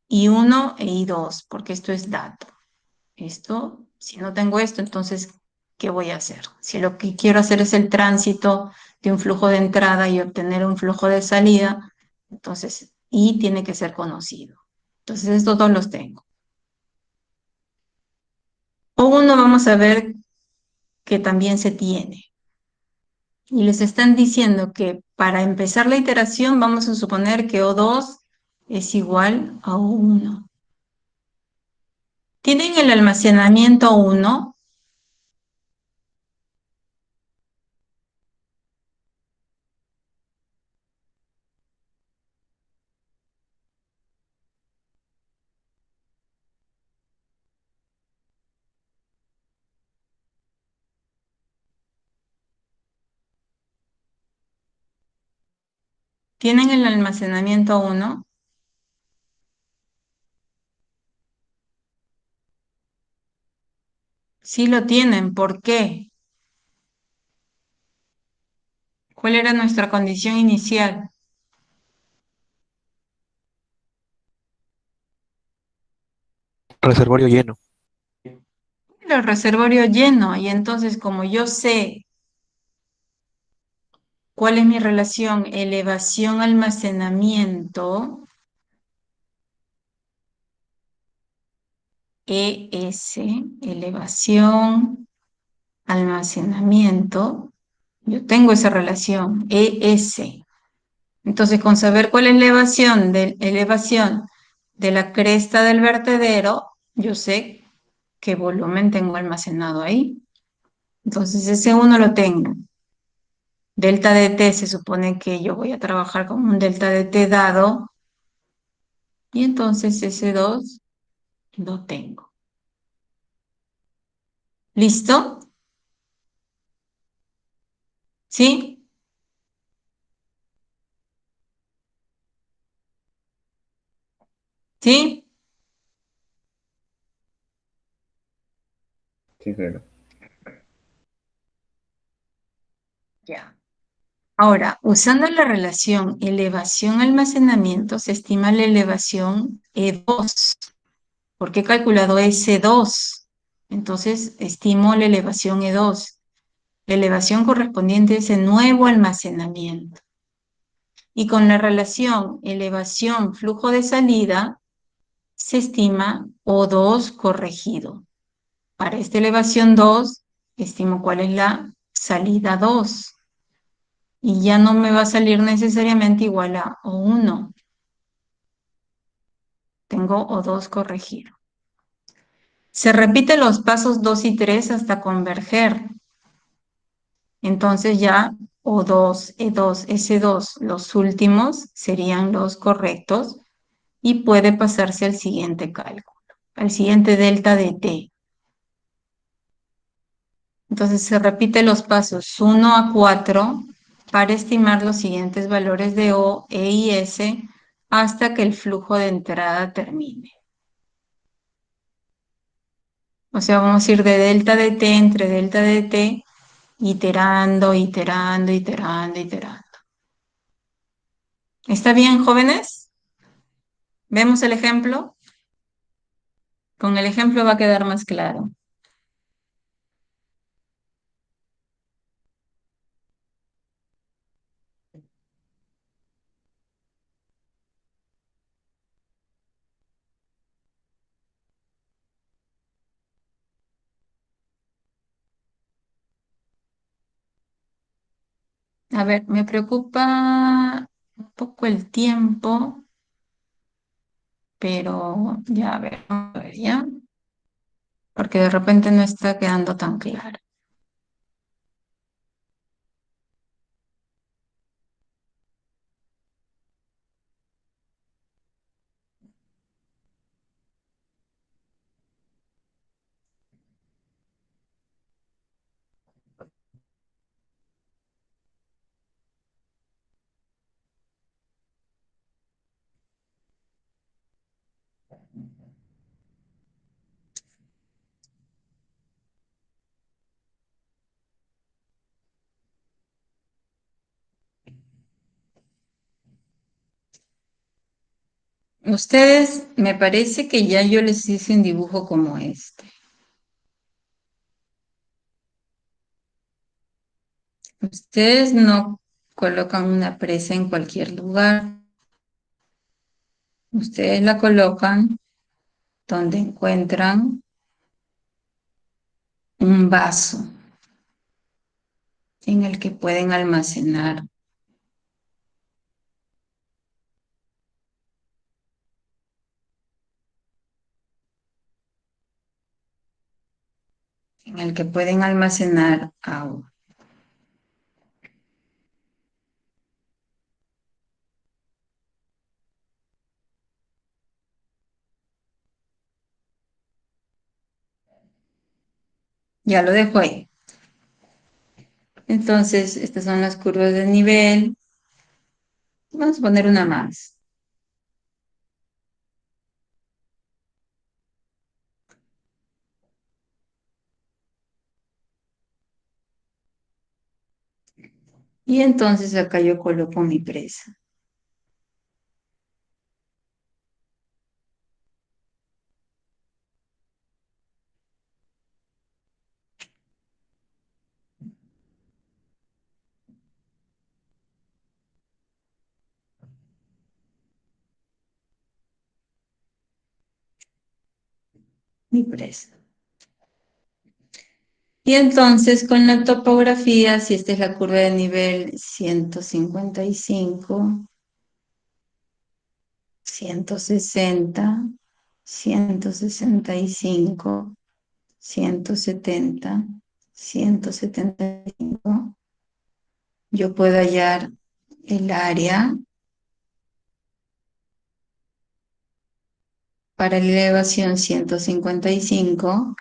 I1 e I2, porque esto es dato. Esto, si no tengo esto, entonces, ¿qué voy a hacer? Si lo que quiero hacer es el tránsito de un flujo de entrada y obtener un flujo de salida, entonces I tiene que ser conocido. Entonces, estos dos los tengo. O uno vamos a ver que también se tiene. Y les están diciendo que para empezar la iteración vamos a suponer que O2 es igual a O1. ¿Tienen el almacenamiento 1? ¿Tienen el almacenamiento 1? Sí lo tienen. ¿Por qué? ¿Cuál era nuestra condición inicial? Reservorio lleno. El reservorio lleno. Y entonces, como yo sé cuál es mi relación elevación-almacenamiento, ES, elevación, almacenamiento, yo tengo esa relación, ES, Entonces, con saber cuál es la elevación de la cresta del vertedero, yo sé qué volumen tengo almacenado ahí. Entonces, ese uno lo tengo. Delta de T se supone que yo voy a trabajar con un delta de T dado, y entonces ese 2 lo tengo. ¿Listo? ¿Sí? ¿Sí? Sí, claro. Ya. Ahora, usando la relación elevación-almacenamiento, se estima la elevación E2. Porque he calculado S2. Entonces, estimo la elevación E2. La elevación correspondiente a ese nuevo almacenamiento. Y con la relación elevación-flujo de salida, se estima O2 corregido. Para esta elevación 2, estimo cuál es la salida 2. Y ya no me va a salir necesariamente igual a O1. Tengo O2 corregido. Se repiten los pasos 2 y 3 hasta converger. Entonces ya O2, E2, S2, los últimos serían los correctos y puede pasarse al siguiente cálculo, al siguiente delta de T. Entonces se repiten los pasos 1 a 4 para estimar los siguientes valores de O, E y S hasta que el flujo de entrada termine. O sea, vamos a ir de delta de T entre delta de T, iterando, iterando, iterando, iterando. ¿Está bien, jóvenes? ¿Vemos el ejemplo? Con el ejemplo va a quedar más claro. A ver, me preocupa un poco el tiempo, pero ya, vamos a ver, ya, porque de repente no está quedando tan claro. Ustedes, me parece que ya yo les hice un dibujo como este. Ustedes no colocan una presa en cualquier lugar. Ustedes la colocan donde encuentran un vaso en el que pueden almacenar agua. Ya lo dejo ahí. Entonces, estas son las curvas de nivel. Vamos a poner una más. Y entonces acá yo coloco mi presa. Mi presa. Y entonces con la topografía, si esta es la curva de nivel 155, 160, 165, 170, 175. Yo puedo hallar el área para la elevación 155,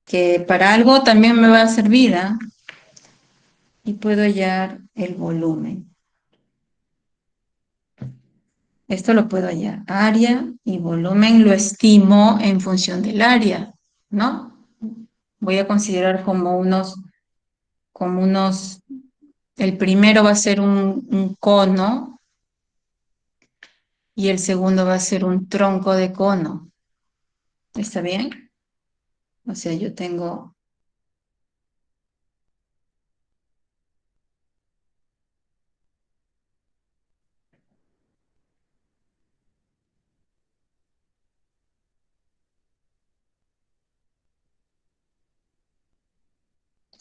que para algo también me va a servir, ¿ah? Y puedo hallar el volumen. Esto lo puedo hallar. Área y volumen lo estimo en función del área, ¿no? Voy a considerar como unos, el primero va a ser un cono y el segundo va a ser un tronco de cono. ¿Está bien? O sea, yo tengo,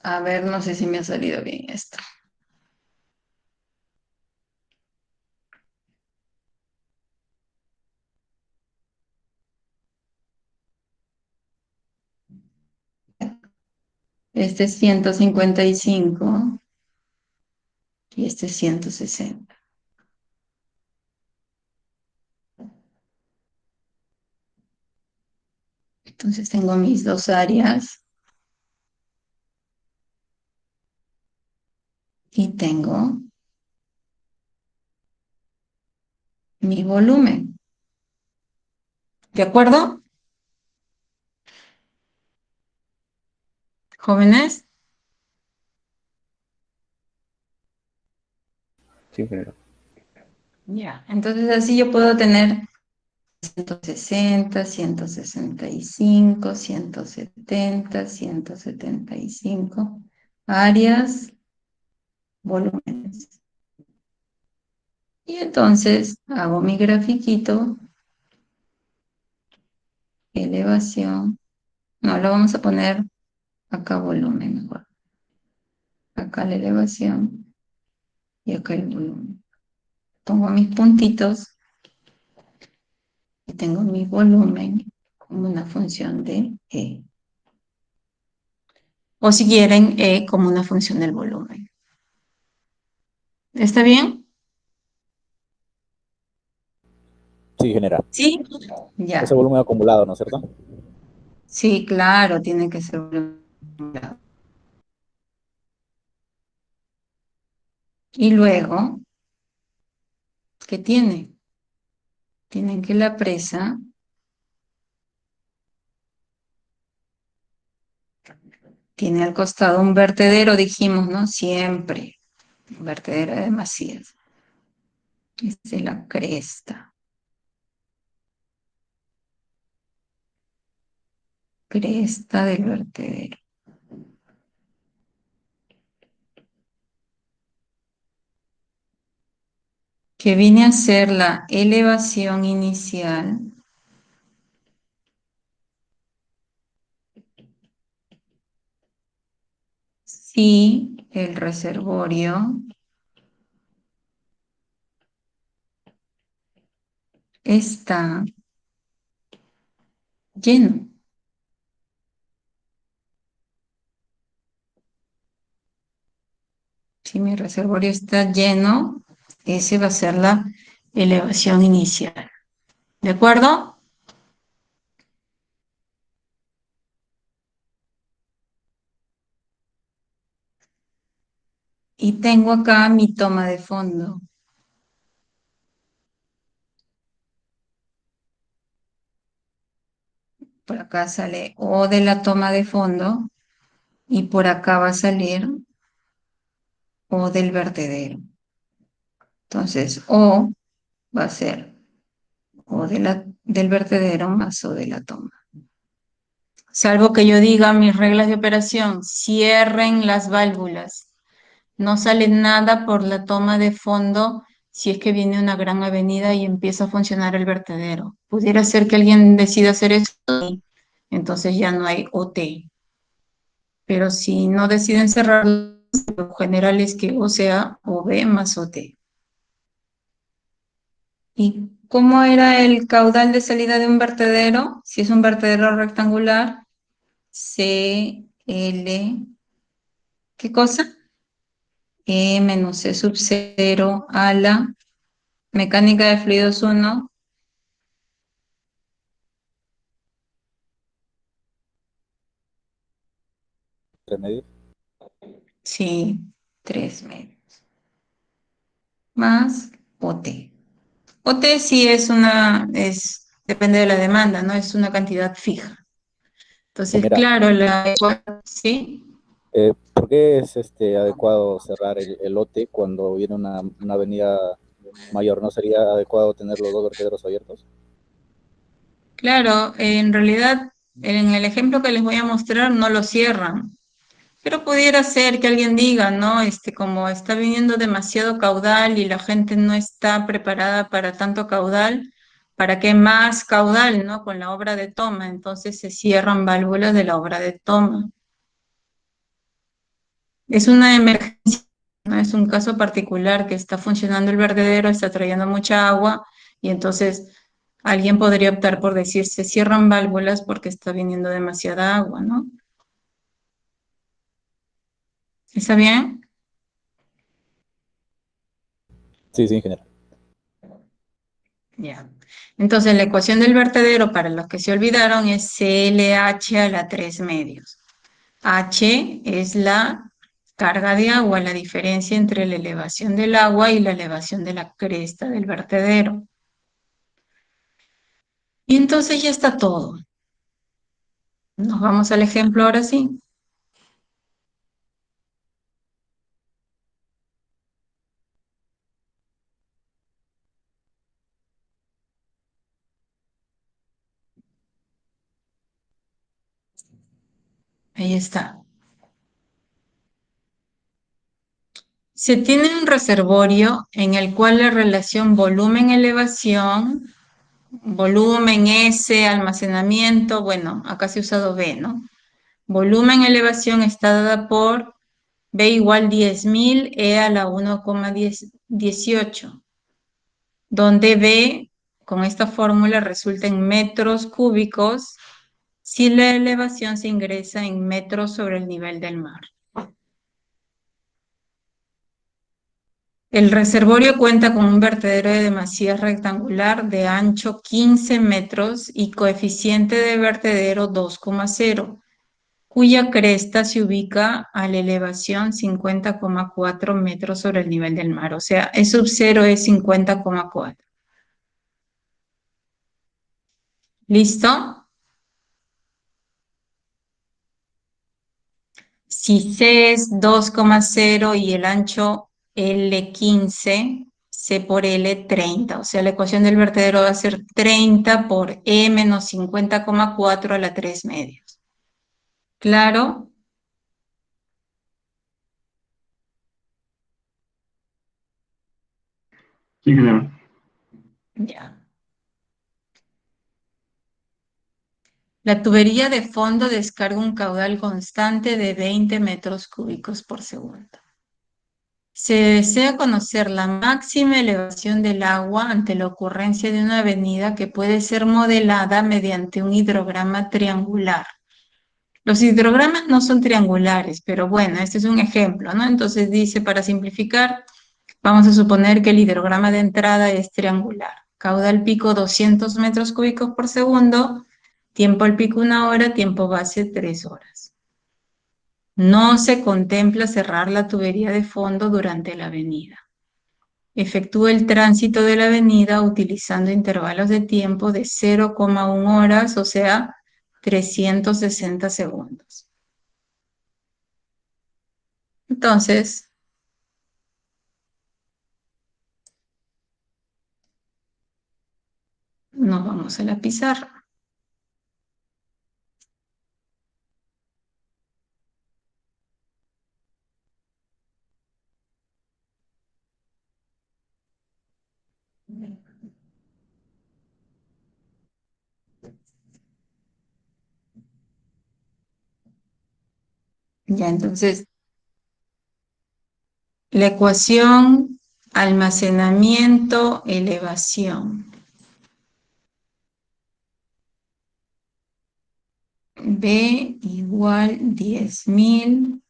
a ver, no sé si me ha salido bien esto. Este es 155 y este es 160. Entonces tengo mis dos áreas y tengo mi volumen. ¿De acuerdo, jóvenes? Sí, ingeniero. Ya, entonces así yo puedo tener 160, 165, 170, 175 áreas, volúmenes. Y entonces hago mi grafiquito, elevación. No, lo vamos a poner acá volumen mejor. Acá la elevación y acá el volumen. Pongo mis puntitos y tengo mi volumen como una función de E. O si quieren, E como una función del volumen. ¿Está bien? Sí, genera. Sí. Ya. Ese volumen acumulado, ¿no es cierto? Sí, claro, tiene que ser volumen. Y luego, ¿qué tiene? Tienen que la presa tiene al costado un vertedero, dijimos, ¿no? Siempre. Un vertedero de masías. Esta es la cresta. Cresta del vertedero. Que viene a ser la elevación inicial si el reservorio está lleno. Si mi reservorio está lleno, ese va a ser la elevación inicial. ¿De acuerdo? Y tengo acá mi toma de fondo. Por acá sale O de la toma de fondo y por acá va a salir O del vertedero. Entonces, O va a ser O del vertedero más O de la toma. Salvo que yo diga mis reglas de operación, cierren las válvulas. No sale nada por la toma de fondo si es que viene una gran avenida y empieza a funcionar el vertedero. Pudiera ser que alguien decida hacer eso y entonces ya no hay OT. pero si no deciden cerrarlo, lo general es que o sea o B más o T. ¿Y cómo era el caudal de salida de un vertedero? Si es un vertedero rectangular, CL, ¿qué cosa? E menos C sub 0 a la mecánica de fluidos 1, Tres medios. sí, 3 medios, más OT. OT sí depende de la demanda, ¿no? Es una cantidad fija. Entonces, Genera. claro, sí, ¿Por qué es adecuado cerrar el lote cuando viene una avenida mayor? ¿No sería adecuado tener los dos vertederos abiertos? claro, en realidad, en el ejemplo que les voy a mostrar no lo cierran. Pero pudiera ser que alguien diga, ¿no? Como está viniendo demasiado caudal y la gente no está preparada para tanto caudal, ¿para qué más caudal, ¿no? Con la obra de toma, entonces se cierran válvulas de la obra de toma. Es una emergencia, ¿no? Es un caso particular que está funcionando el vertedero, está trayendo mucha agua y entonces alguien podría optar por decir, se cierran válvulas porque está viniendo demasiada agua, ¿no? ¿Está bien? Sí, sí, ingeniero. Ya. Entonces, la ecuación del vertedero, para los que se olvidaron, es CLH a la 3 medios. H es la carga de agua, la diferencia entre la elevación del agua y la elevación de la cresta del vertedero. Y entonces ya está todo. Nos vamos al ejemplo ahora sí. Ahí está. Se tiene un reservorio en el cual la relación volumen-elevación, volumen S, almacenamiento, bueno, acá se ha usado B, ¿no? Volumen elevación está dada por B igual 10.000 E a la 1,18, donde B con esta fórmula resulta en metros cúbicos si la elevación se ingresa en metros sobre el nivel del mar. El reservorio cuenta con un vertedero de demasía rectangular de ancho 15 metros y coeficiente de vertedero 2,0, cuya cresta se ubica a la elevación 50,4 metros sobre el nivel del mar. O sea, E sub 0 es 50,4. ¿Listo? Si C es 2,0 y el ancho L15, C por L 30. O sea, la ecuación del vertedero va a ser 30 por E menos 50,4 a la 3 medios. ¿Claro? Sí, ingeniero. Ya. La tubería de fondo descarga un caudal constante de 20 metros cúbicos por segundo. Se desea conocer la máxima elevación del agua ante la ocurrencia de una avenida que puede ser modelada mediante un hidrograma triangular. Los hidrogramas no son triangulares, pero bueno, este es un ejemplo, ¿no? Entonces dice, para simplificar, vamos a suponer que el hidrograma de entrada es triangular. Caudal pico 200 metros cúbicos por segundo, tiempo al pico 1 hora, tiempo base 3 horas. No se contempla cerrar la tubería de fondo durante la avenida. Efectúa el tránsito de la avenida utilizando intervalos de tiempo de 0,1 horas, o sea, 360 segundos. Entonces, nos vamos a la pizarra. Ya, entonces, la ecuación almacenamiento, elevación. B igual 10.000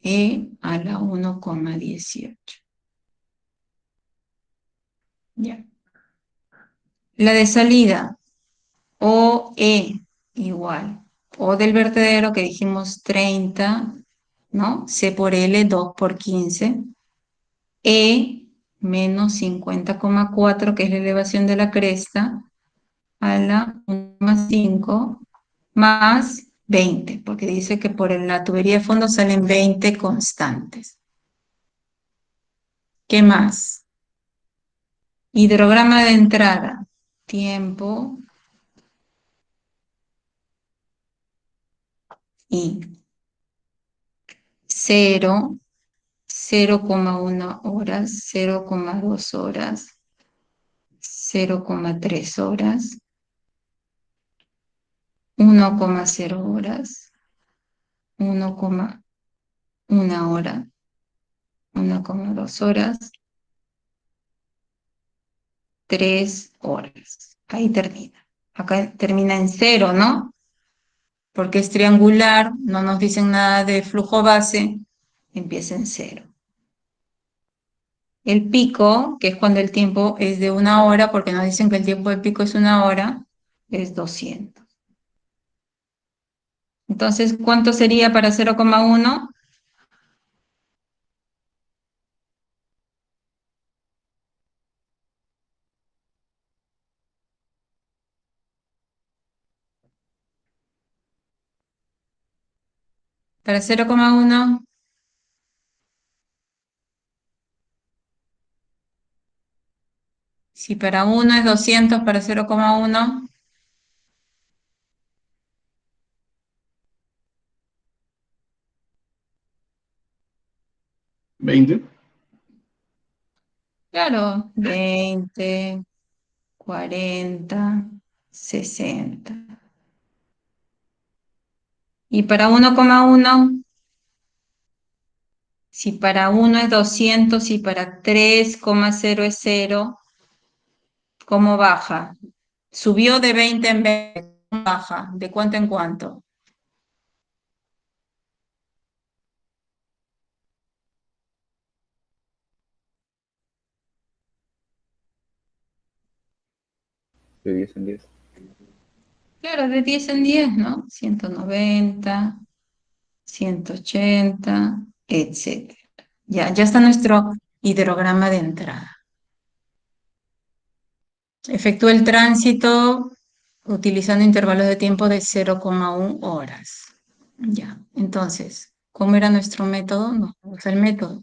E a la 1,18. Ya. La de salida, OE igual. O del vertedero que dijimos 30, ¿no? C por L, 2 por 15. E menos 50,4, que es la elevación de la cresta, a la 1,5 más 20, porque dice que por la tubería de fondo salen 20 constantes. ¿Qué más? Hidrograma de entrada. Tiempo y 0, 0,1 horas, 0,2 horas, 0,3 horas, 1,0 horas, 1,1 hora, 1,2 horas, 3 horas. Ahí termina. Acá termina en 0, ¿no? Porque es triangular, no nos dicen nada de flujo base, empieza en 0. El pico, que es cuando el tiempo es de 1 hora, porque nos dicen que el tiempo de pico es 1 hora, es 200. Entonces, ¿cuánto sería para 0,1? Para 0,1, si para 1 es 200, para 0,1, 20. claro, 20, 40, 60. Y para 1,1, si para 1 es 200 y para 3,0 es 0, ¿cómo baja? Subió de 20 en 20, ¿cómo baja? ¿De cuánto en cuánto? De 10 en 10. Claro, de 10 en 10, ¿no? 190, 180, etcétera. Ya está nuestro hidrograma de entrada. Efectúa el tránsito utilizando intervalos de tiempo de 0,1 horas. Ya, entonces, ¿cómo era nuestro método? Nos vamos al método.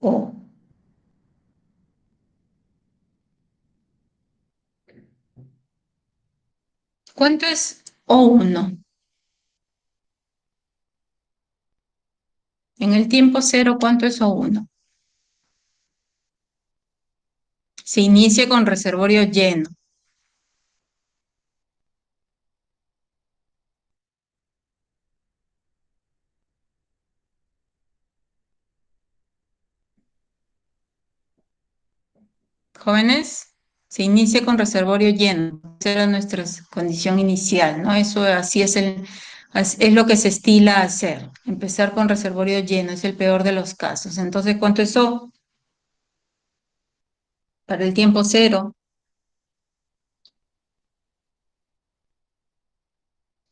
O. ¿Cuánto es O1? En el tiempo cero, ¿cuánto es O1? Se inicia con reservorio lleno. Jóvenes, se inicia con reservorio lleno. Esa era nuestra condición inicial, ¿no? Eso así es lo que se estila a hacer. Empezar con reservorio lleno es el peor de los casos. Entonces, ¿cuánto es O? Para el tiempo cero.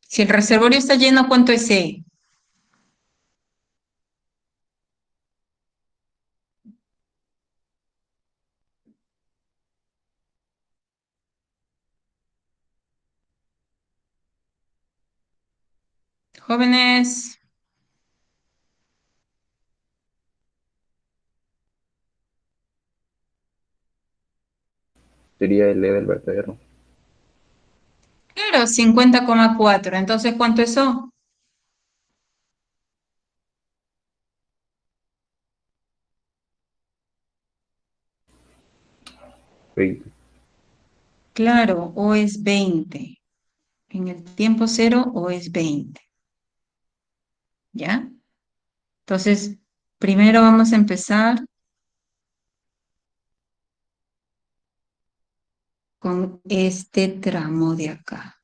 Si el reservorio está lleno, ¿cuánto es E? Jóvenes, Sería el E del vertedero. claro, 50,4. Entonces, ¿cuánto es O? 20. Claro, o es 20. En el tiempo cero o es 20. ¿Ya? Entonces, primero vamos a empezar con este tramo de acá.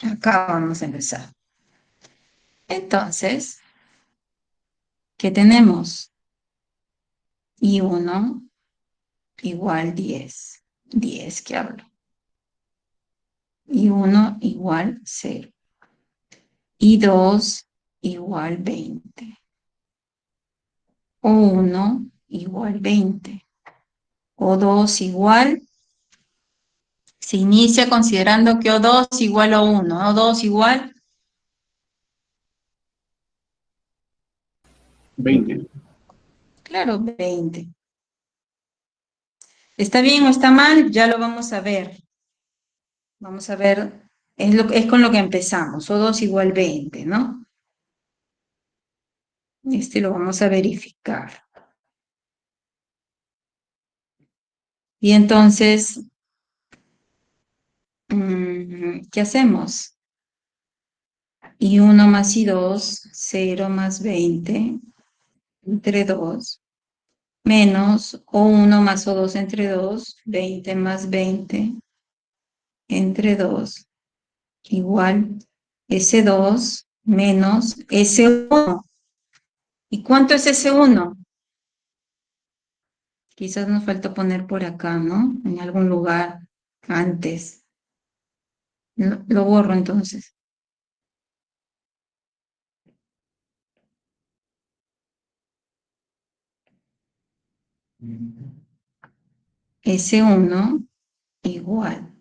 Acá vamos a empezar. Entonces, ¿qué tenemos? I1 igual 10. 10 que hablo. I1 igual 0. I2 igual 20. O1 igual 20. O2 igual, se inicia considerando que O2 igual a 1. O2 igual 20. claro, 20. ¿Está bien o está mal? Ya lo vamos a ver. Vamos a ver, es con lo que empezamos. O2 igual 20, ¿no? Este lo vamos a verificar. Y entonces, ¿qué hacemos? I1 más I2, 0 más 20, entre 2, menos O1 más O2 entre 2, 20 más 20, entre 2, igual S2 menos S1. ¿Y cuánto es S1? Quizás nos falta poner por acá, ¿no? En algún lugar antes. Lo borro entonces. S1 igual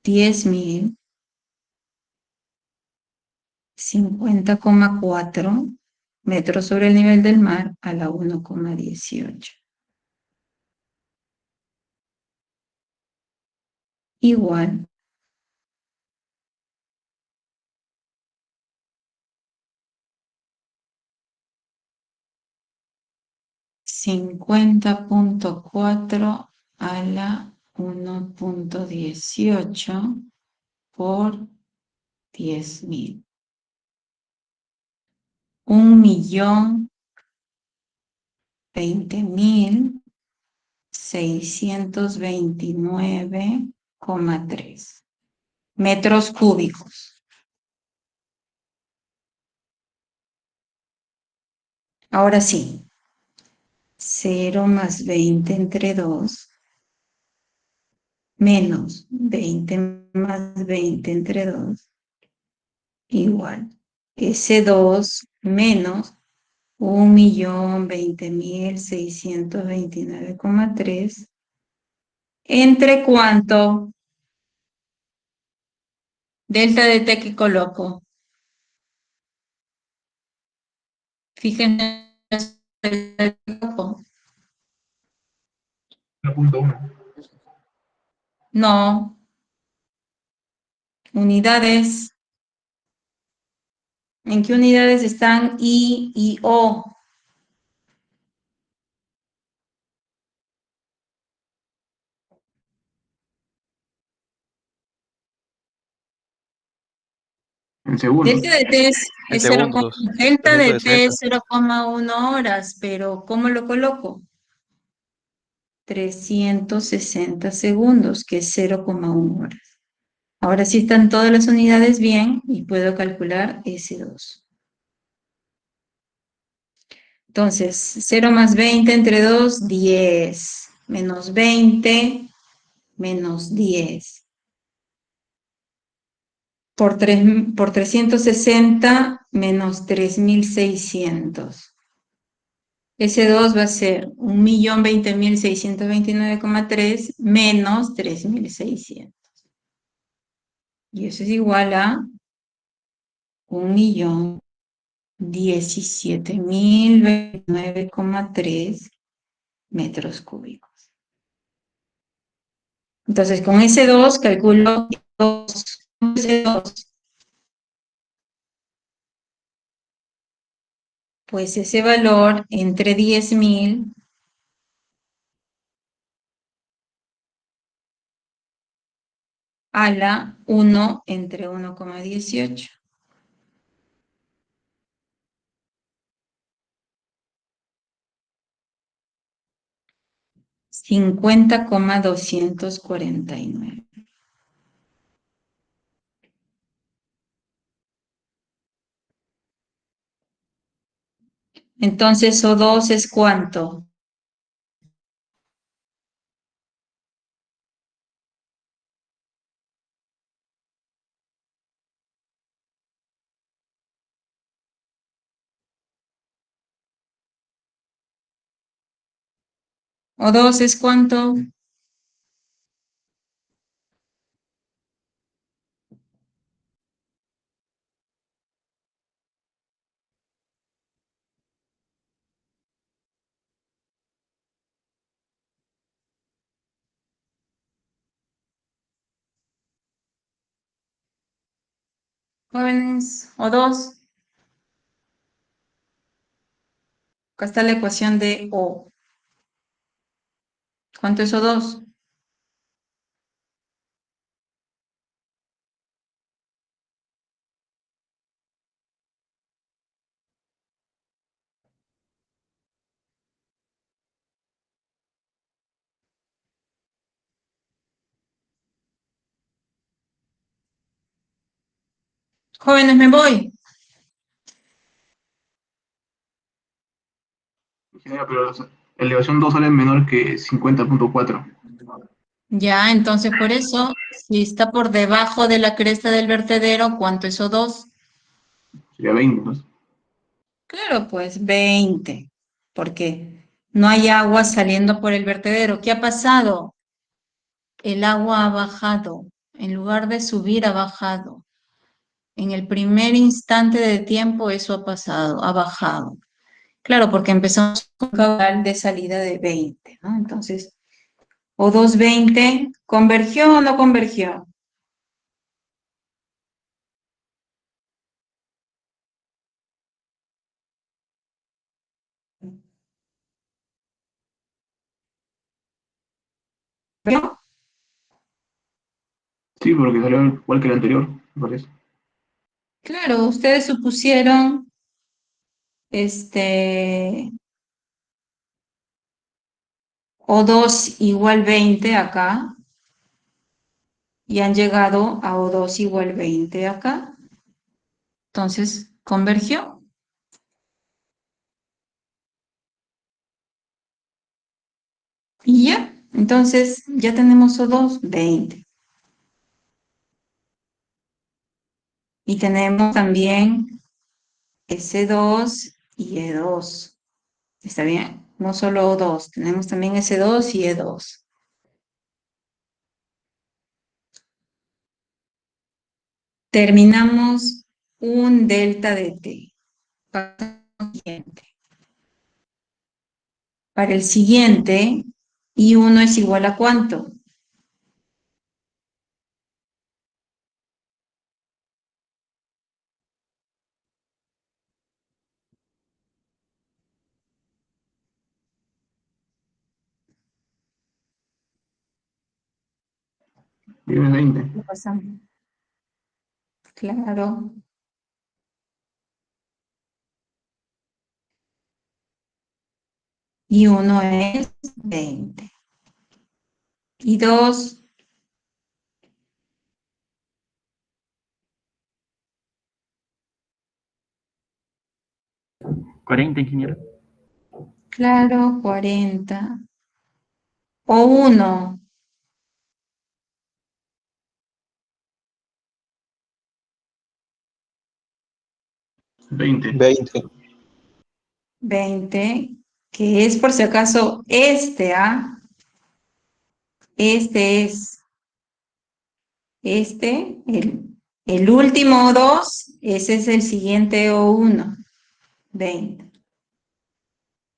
10.000, 50,4 metros sobre el nivel del mar a la 1,18. Igual 50,4 a la 1,18 por 10.000. 1.020.629,3 metros cúbicos. Ahora sí, 0 más 20 entre 2, menos 20 más 20 entre 2, igual S2 menos 1.020.629,3. ¿Entre cuánto? Delta de T que coloco. Fíjense el coloco. 1.1. No. Unidades. ¿En qué unidades están I y O? En segundos. Delta de T es En 0, segundos. delta Dependiendo de de T es Z. 0,1 horas, pero ¿cómo lo coloco? 360 segundos, que es 0,1 horas. Ahora sí están todas las unidades bien y puedo calcular S2. Entonces, 0 más 20 entre 2, 10. Menos 20, menos 10. Por 360, menos 3.600. S2 va a ser 1.020.629,3 menos 3.600. Y eso es igual a 1.017.029,3 metros cúbicos. Entonces, con ese 2 calculo ese 2. Pues ese valor entre 10.000 a la 1 entre 1,18. $50,249. Entonces, O2 es ¿cuánto? O2 es ¿cuánto? Jóvenes, O2. Acá está la ecuación de O. ¿Cuánto es O2? Jóvenes, me voy. Ingeniera, pero la elevación 2 sale menor que 50,4. Ya, entonces por eso, si está por debajo de la cresta del vertedero, ¿cuánto es O2? Sería 20, entonces. Claro, pues 20, porque no hay agua saliendo por el vertedero. ¿Qué ha pasado? El agua ha bajado. En lugar de subir, ha bajado. En el primer instante de tiempo eso ha pasado, ha bajado. Claro, porque empezamos con un caudal de salida de 20, ¿no? Entonces, O2 20, ¿convergió o no convergió? ¿Convergió? Sí, porque salió igual que el anterior, me parece. Claro, ustedes supusieron este O2 igual 20 acá y han llegado a O2 igual 20 acá. Entonces, convergió. Y ya, entonces ya tenemos O2, 20. Y tenemos también S2 y E2. ¿Está bien? No solo O2, tenemos también S2 y E2. Terminamos un delta de T. Para el siguiente, I1 es igual a ¿cuánto? Viene 20. ¿Qué pasa? Claro. I1 es 20. I2, 40, ingeniero. claro, 40. O1, 20. 20. 20, que es por si acaso este, ¿ah? Este es, el último O2, ese es el siguiente O1, 20.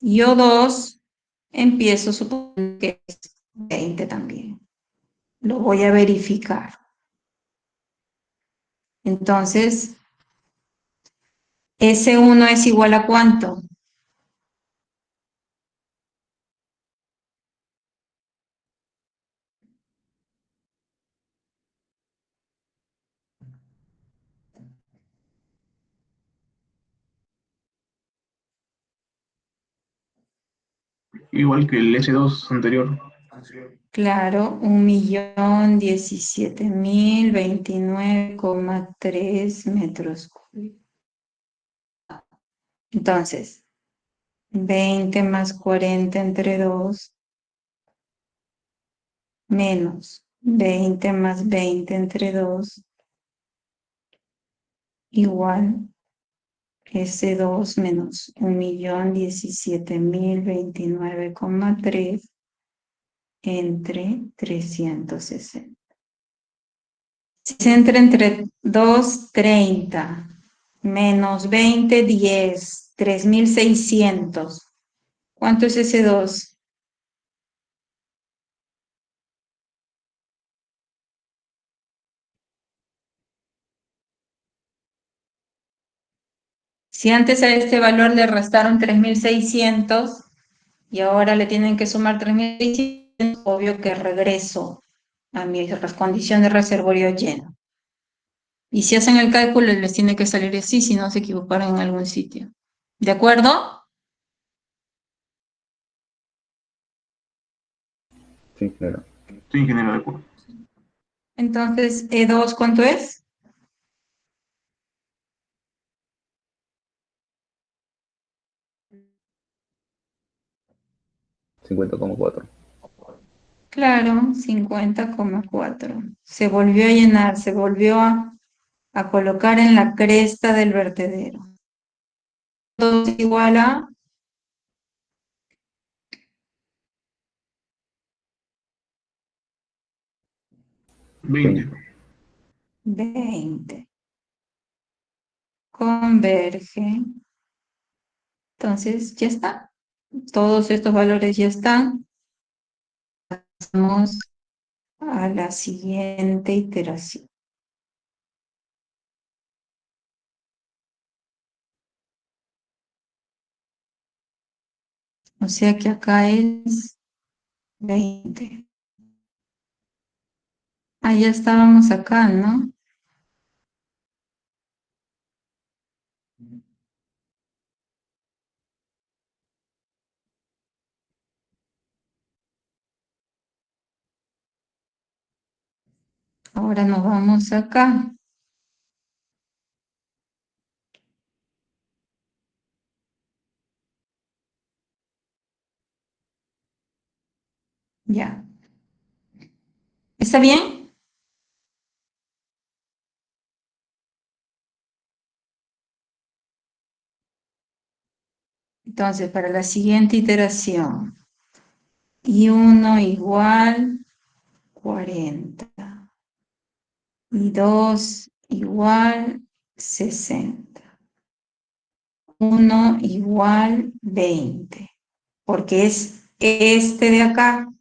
Y O2 empiezo suponiendo que es 20 también. Lo voy a verificar. Entonces, S1 es igual a ¿cuánto? Igual que el S2 anterior. Claro, 1.017.029,3 metros cúbicos. Entonces, 20 más 40 entre 2, menos 20 más 20 entre 2, igual S2 menos 1.017.029,3 entre 360. Si se entre 2, 30, menos 20, 10, 3.600. ¿Cuánto es ese 2? Si antes a este valor le restaron 3.600 y ahora le tienen que sumar 3.600, obvio que regreso a mi condición de reservorio lleno. Y si hacen el cálculo, les tiene que salir así, si no se equivocaron en algún sitio. ¿De acuerdo? Sí, claro. Sí, ingeniero, de acuerdo. Entonces, E2, ¿cuánto es? 50,4. Claro, 50,4. Se volvió a llenar, se volvió a colocar en la cresta del vertedero. Todo es igual a 20. 20. Converge. Entonces, ya está. Todos estos valores ya están. Vamos a la siguiente iteración. O sea que acá es 20. Ah, ya estábamos acá, ¿no? Ahora nos vamos acá. Ya. ¿Está bien? Entonces, para la siguiente iteración, y1 igual 40, y 2 igual 60, 1 igual 20, porque es este de acá,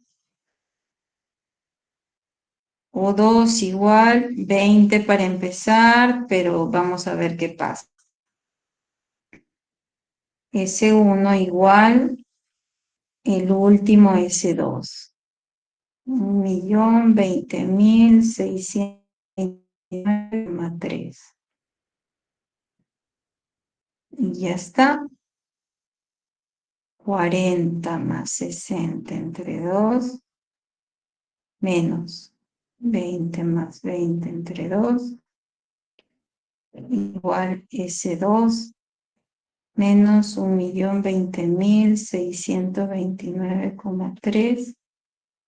o 2 igual 20 para empezar, pero vamos a ver qué pasa. S1 igual el último S2. 1.020.629,3. Y ya está. 40 más 60 entre 2, menos 20 más 20 entre 2, igual S2, menos 1.020.629,3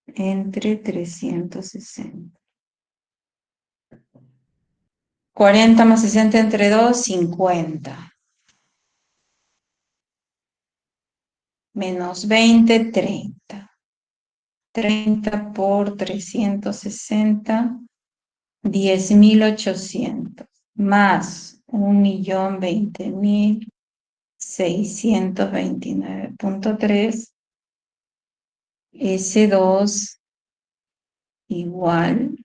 entre 360. 40 más 60 entre 2, 50. Menos 20, 30. 30 por 360, 10.800. Más 1.020.629,3 S2 igual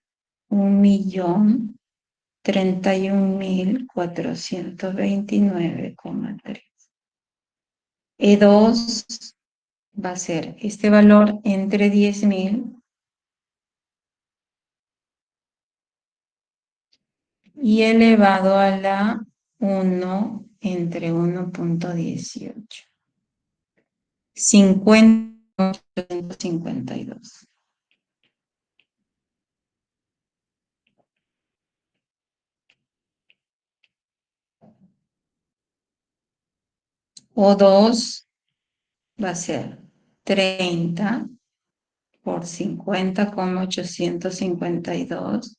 1.031.429,3. E2 va a ser este valor entre 10.000 y elevado a la 1 entre 1.18. 50.852. O2 va a ser 30 por 50,852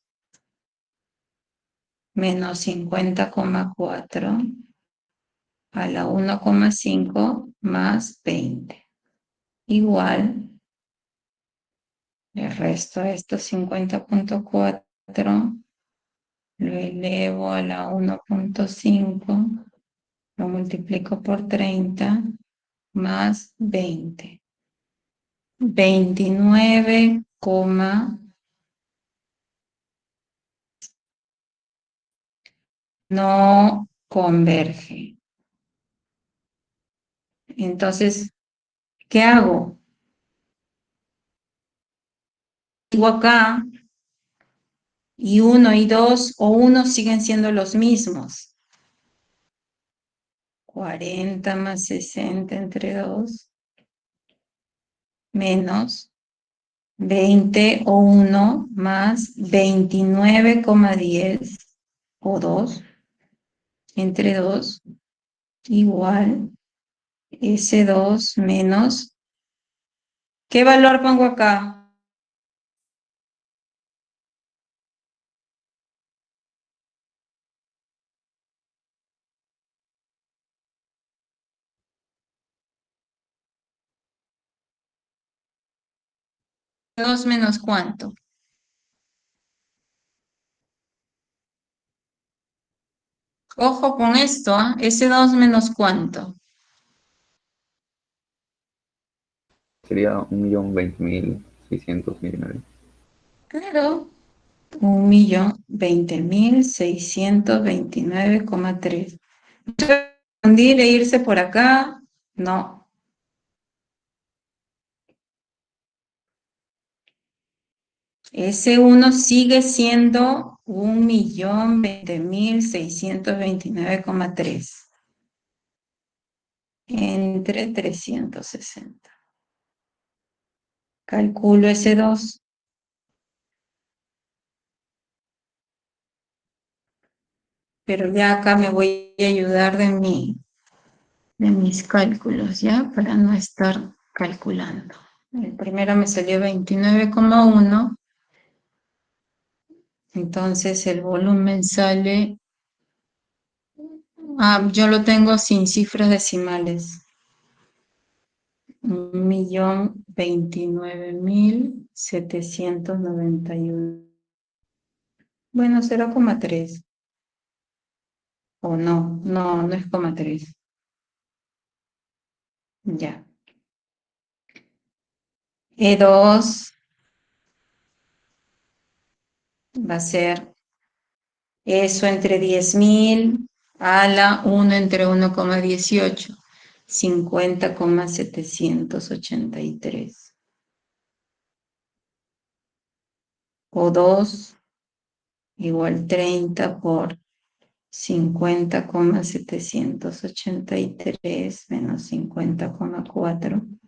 menos 50,4 a la 1,5 más 20. Igual, le resto a esto 50,4, lo elevo a la 1,5, lo multiplico por 30 más 20. 29, no converge. Entonces, ¿qué hago? Digo acá, y 1 y 2 o 1 siguen siendo los mismos. 40 más 60 entre 2, menos 20 o 1 más 29,10 o 2 entre 2 igual S2 menos, ¿qué valor pongo acá? ¿2 menos cuánto? Ojo con esto, ¿ah? S2 menos cuánto. Sería 1.020.619. Claro, 1.020.629,3. Confundir e irse por acá, no. S1 sigue siendo 1.020.629,3 entre 360. Calculo S2. Pero ya acá me voy a ayudar de mis cálculos, ¿ya? Para no estar calculando. El primero me salió 29,1. Entonces el volumen sale... yo lo tengo sin cifras decimales. 1.029.791. Bueno, 0,3. O no es 0,3. Ya. E2 va a ser eso entre 10.000 a la 1 entre 1,18. 50,783. O2 igual 30 por 50,783 menos 50,4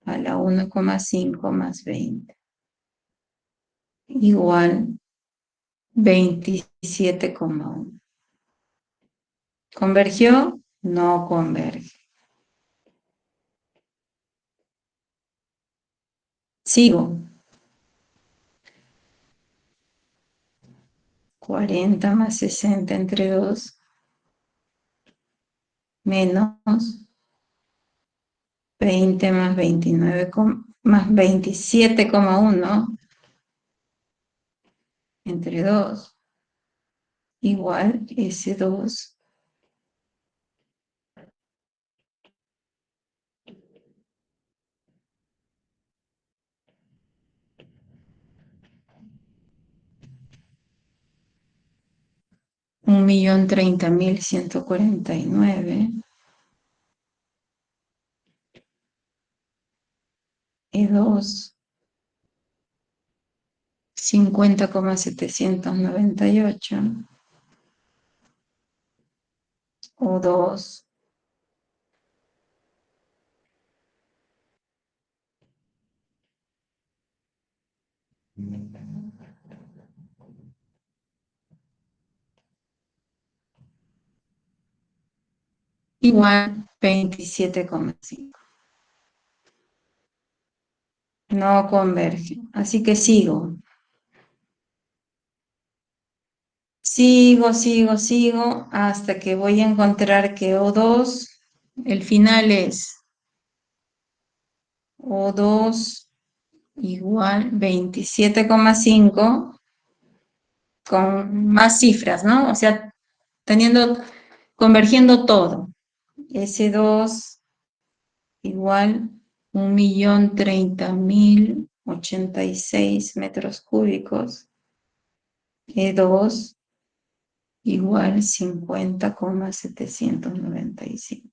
a la 1,5 más 20. Igual 27,1. ¿Convergió? No converge. Sigo. 40 más 60 entre 2 menos 20 más 29 más 27,1 entre 2 igual S2 1.030.149. E2, 50,798. O2, igual 27,5. No converge. Así que sigo. Sigo hasta que voy a encontrar que O2, el final es O2 igual 27,5 con más cifras, ¿no? O sea, convergiendo todo. S2 igual 1.030.086 metros cúbicos. E2 igual 50,795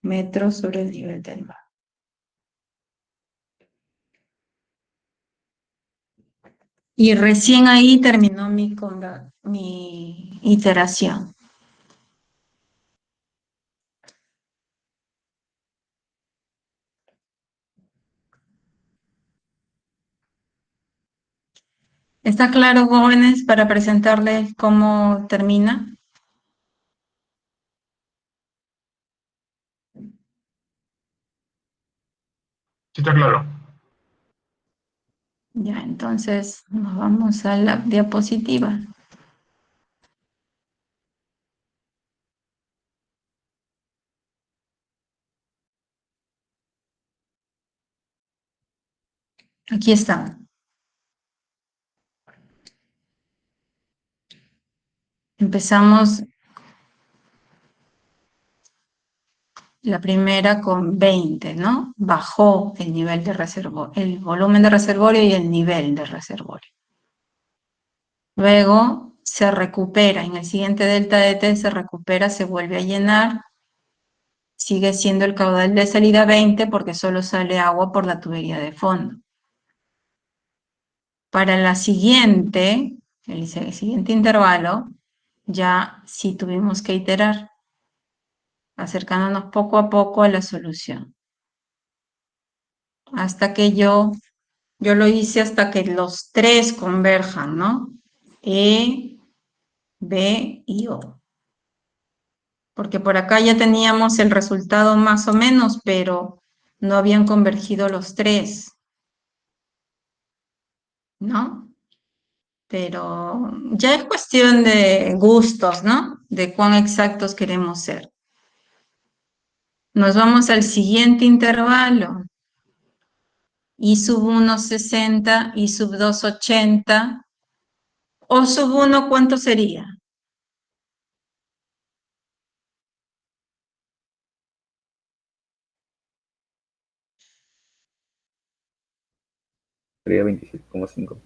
metros sobre el nivel del mar. Y recién ahí terminó mi iteración. ¿Está claro, jóvenes, para presentarles cómo termina? Sí, está claro. Ya, entonces nos vamos a la diapositiva. Aquí está. Empezamos la primera con 20, ¿no? Bajó el nivel de reservorio, el volumen de reservorio y el nivel de reservorio. Luego se recupera, en el siguiente delta de T se recupera, se vuelve a llenar, sigue siendo el caudal de salida 20 porque solo sale agua por la tubería de fondo. Para la siguiente, el siguiente intervalo, ya sí tuvimos que iterar, acercándonos poco a poco a la solución. Hasta que yo lo hice hasta que los tres converjan, ¿no? E, B y O. Porque por acá ya teníamos el resultado más o menos, pero no habían convergido los tres, ¿no? Pero ya es cuestión de gustos, ¿no? De cuán exactos queremos ser. Nos vamos al siguiente intervalo. I sub 1, 60, I sub 2, 80. O sub 1, ¿cuánto sería? Sería 27,5.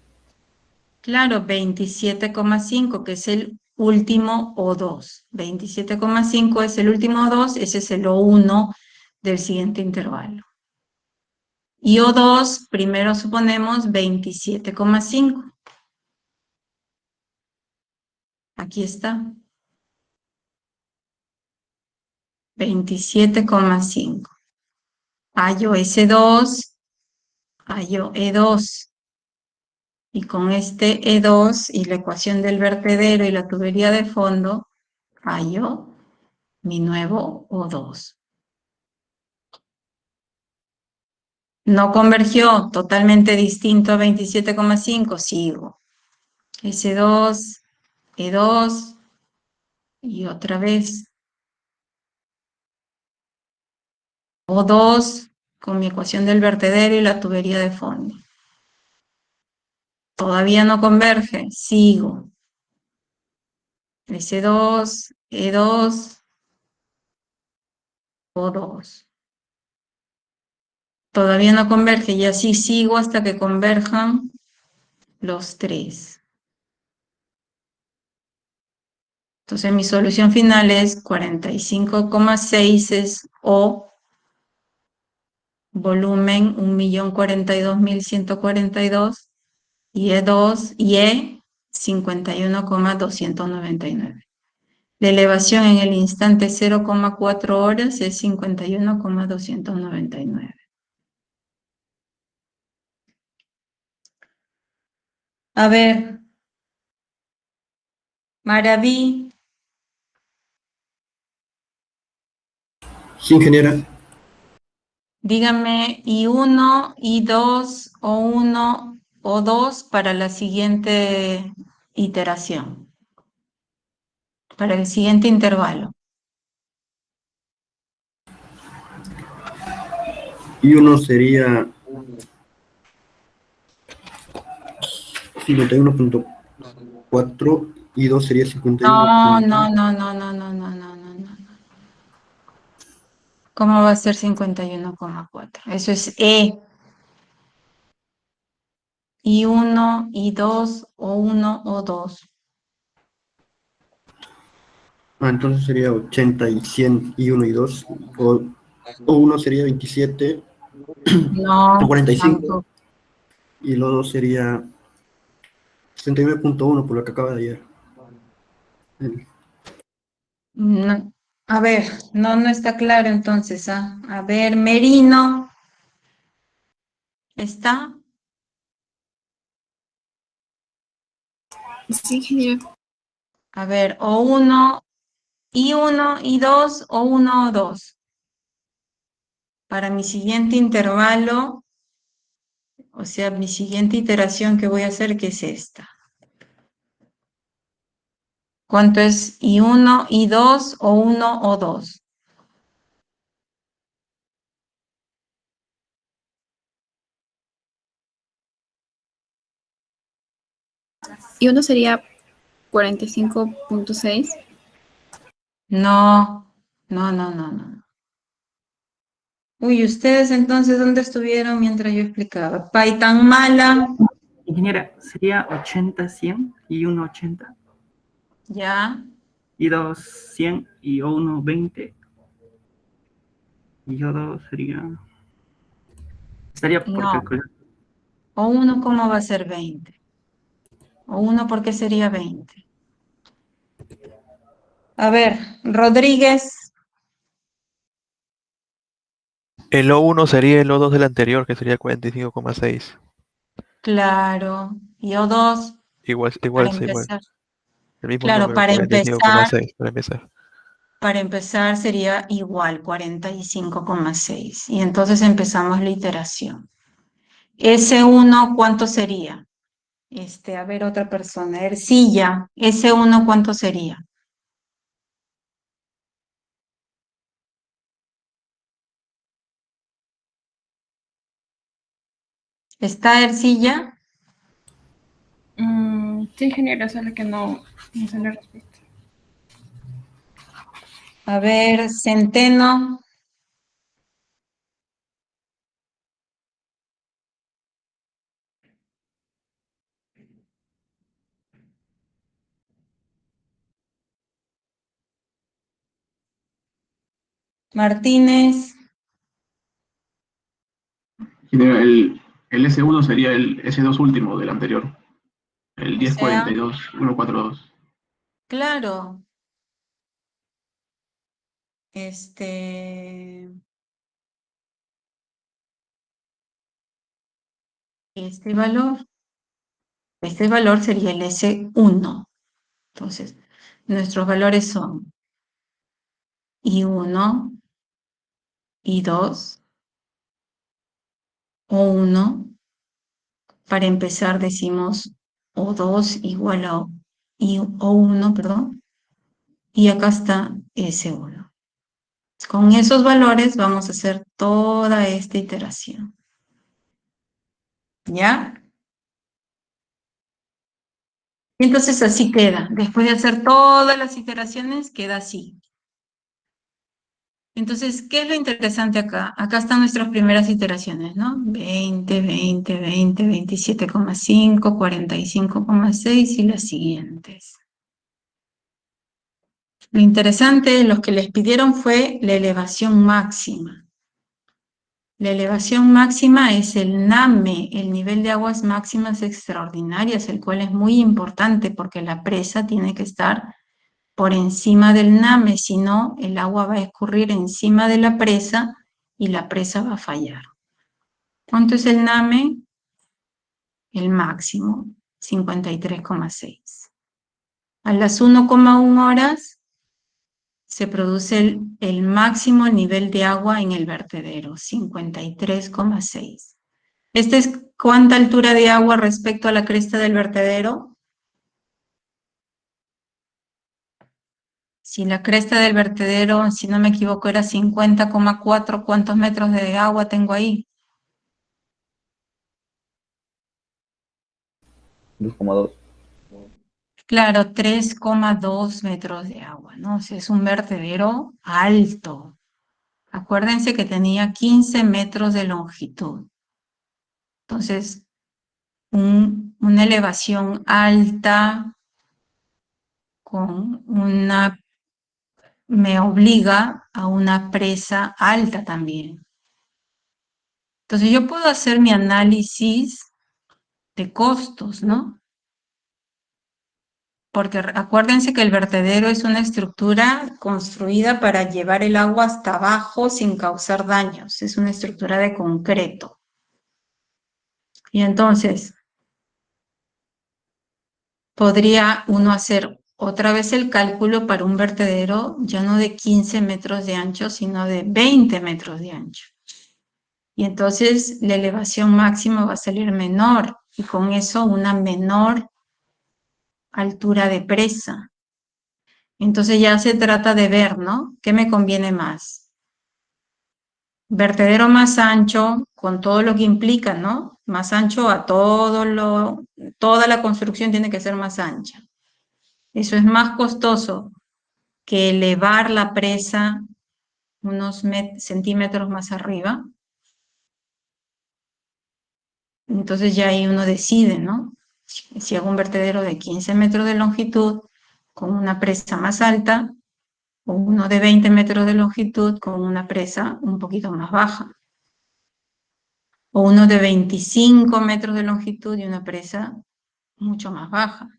Claro, 27,5, que es el último O2. 27,5 es el último O2, ese es el O1 del siguiente intervalo. Y O2, primero suponemos 27,5. Aquí está. 27,5. Hallo S2, hallo E2. Y con este E2 y la ecuación del vertedero y la tubería de fondo, hallo mi nuevo O2. No convergió, totalmente distinto a 27,5, sigo. S2, E2 y otra vez O2 con mi ecuación del vertedero y la tubería de fondo. Todavía no converge, sigo. S2, E2, O2. Todavía no converge y así sigo hasta que converjan los tres. Entonces mi solución final es 45,6 es O, volumen 1.042.142, y E2, y E 51,299. La elevación en el instante 0,4 horas es 51,299. A ver, Maraví, Sí, ingeniera. dígame I1, I2, O1, O2 para la siguiente iteración, para el siguiente intervalo. Y uno sería 51.4 y 2 sería 51. No, no, no, no, no, no, no, no, no, no. ¿Cómo va a ser 51,4? Eso es E. I1, I2, O1, O2. Entonces sería 80 y 100 y 1 y 2. O 1 sería 27 No, 45 tampoco. y lo 2 sería 69.1 por lo que acaba de ayer. No. A ver, no está claro entonces, ¿ah? A ver, Merino, ¿está? Sí, ingeniero. A ver, O1, I1, I2, O1, O2. Para mi siguiente intervalo, o sea, mi siguiente iteración que voy a hacer, que es esta. ¿Cuánto es I1, I2, O1, O2? Y uno sería 45.6. No, no, no, no, no. Uy, ¿ustedes entonces dónde estuvieron mientras yo explicaba? Python mala, Ingeniera, sería 80-100 y 1-80, ya. y 2-100 y O1-20, y O2 sería... Estaría por No, calcular. O1, ¿cómo va a ser 20? O1, ¿por qué sería 20? A ver, Rodríguez, El O1 sería el O2 del anterior, que sería 45,6. claro. Y O2, Igual, para igual, sí, igual. empezar. El mismo Claro, número, 45,6 para empezar. para empezar sería igual, 45,6. Y entonces empezamos la iteración. S1, ¿cuánto sería? A ver, otra persona. Ercilla, S1, ¿cuánto sería? ¿Está Ercilla? Sí, ingeniero, solo que no sé la respuesta. A ver, Centeno. Martínez. Genera el S1 sería el S2 último del anterior, el O sea, 1042-142. claro. Este este valor. Este valor sería el S1. Entonces, nuestros valores son I1, I2, O1. Para empezar decimos O2 igual a O1, perdón. Y acá está S1. Con esos valores vamos a hacer toda esta iteración. ¿Ya? Entonces así queda. Después de hacer todas las iteraciones, queda así. Entonces, ¿qué es lo interesante acá? Acá están nuestras primeras iteraciones, ¿no? 20, 20, 20, 27,5, 45,6 y las siguientes. Lo interesante, los que les pidieron fue la elevación máxima. La elevación máxima es el NAME, el nivel de aguas máximas extraordinarias, el cual es muy importante porque la presa tiene que estar por encima del NAME, si no, el agua va a escurrir encima de la presa y la presa va a fallar. ¿Cuánto es el NAME? El máximo, 53,6. A las 1,1 horas se produce el máximo nivel de agua en el vertedero, 53,6. ¿Esta es cuánta altura de agua respecto a la cresta del vertedero? Si la cresta del vertedero, si no me equivoco, era 50,4, ¿cuántos metros de agua tengo ahí? 2,2. Claro, 3,2 metros de agua, ¿no? O sea, es un vertedero alto. Acuérdense que tenía 15 metros de longitud. Entonces, una elevación alta me obliga a una presa alta también. Entonces yo puedo hacer mi análisis de costos, ¿no? Porque acuérdense que el vertedero es una estructura construida para llevar el agua hasta abajo sin causar daños. Es una estructura de concreto. Y entonces, podría uno hacer otra vez el cálculo para un vertedero ya no de 15 metros de ancho, sino de 20 metros de ancho. Y entonces la elevación máxima va a salir menor y con eso una menor altura de presa. Entonces ya se trata de ver, ¿no? ¿Qué me conviene más? Vertedero más ancho, con todo lo que implica, ¿no? Más ancho a toda la construcción tiene que ser más ancha. Eso es más costoso que elevar la presa unos centímetros más arriba. Entonces ya ahí uno decide, ¿no? Si hago un vertedero de 15 metros de longitud con una presa más alta, o uno de 20 metros de longitud con una presa un poquito más baja, o uno de 25 metros de longitud y una presa mucho más baja.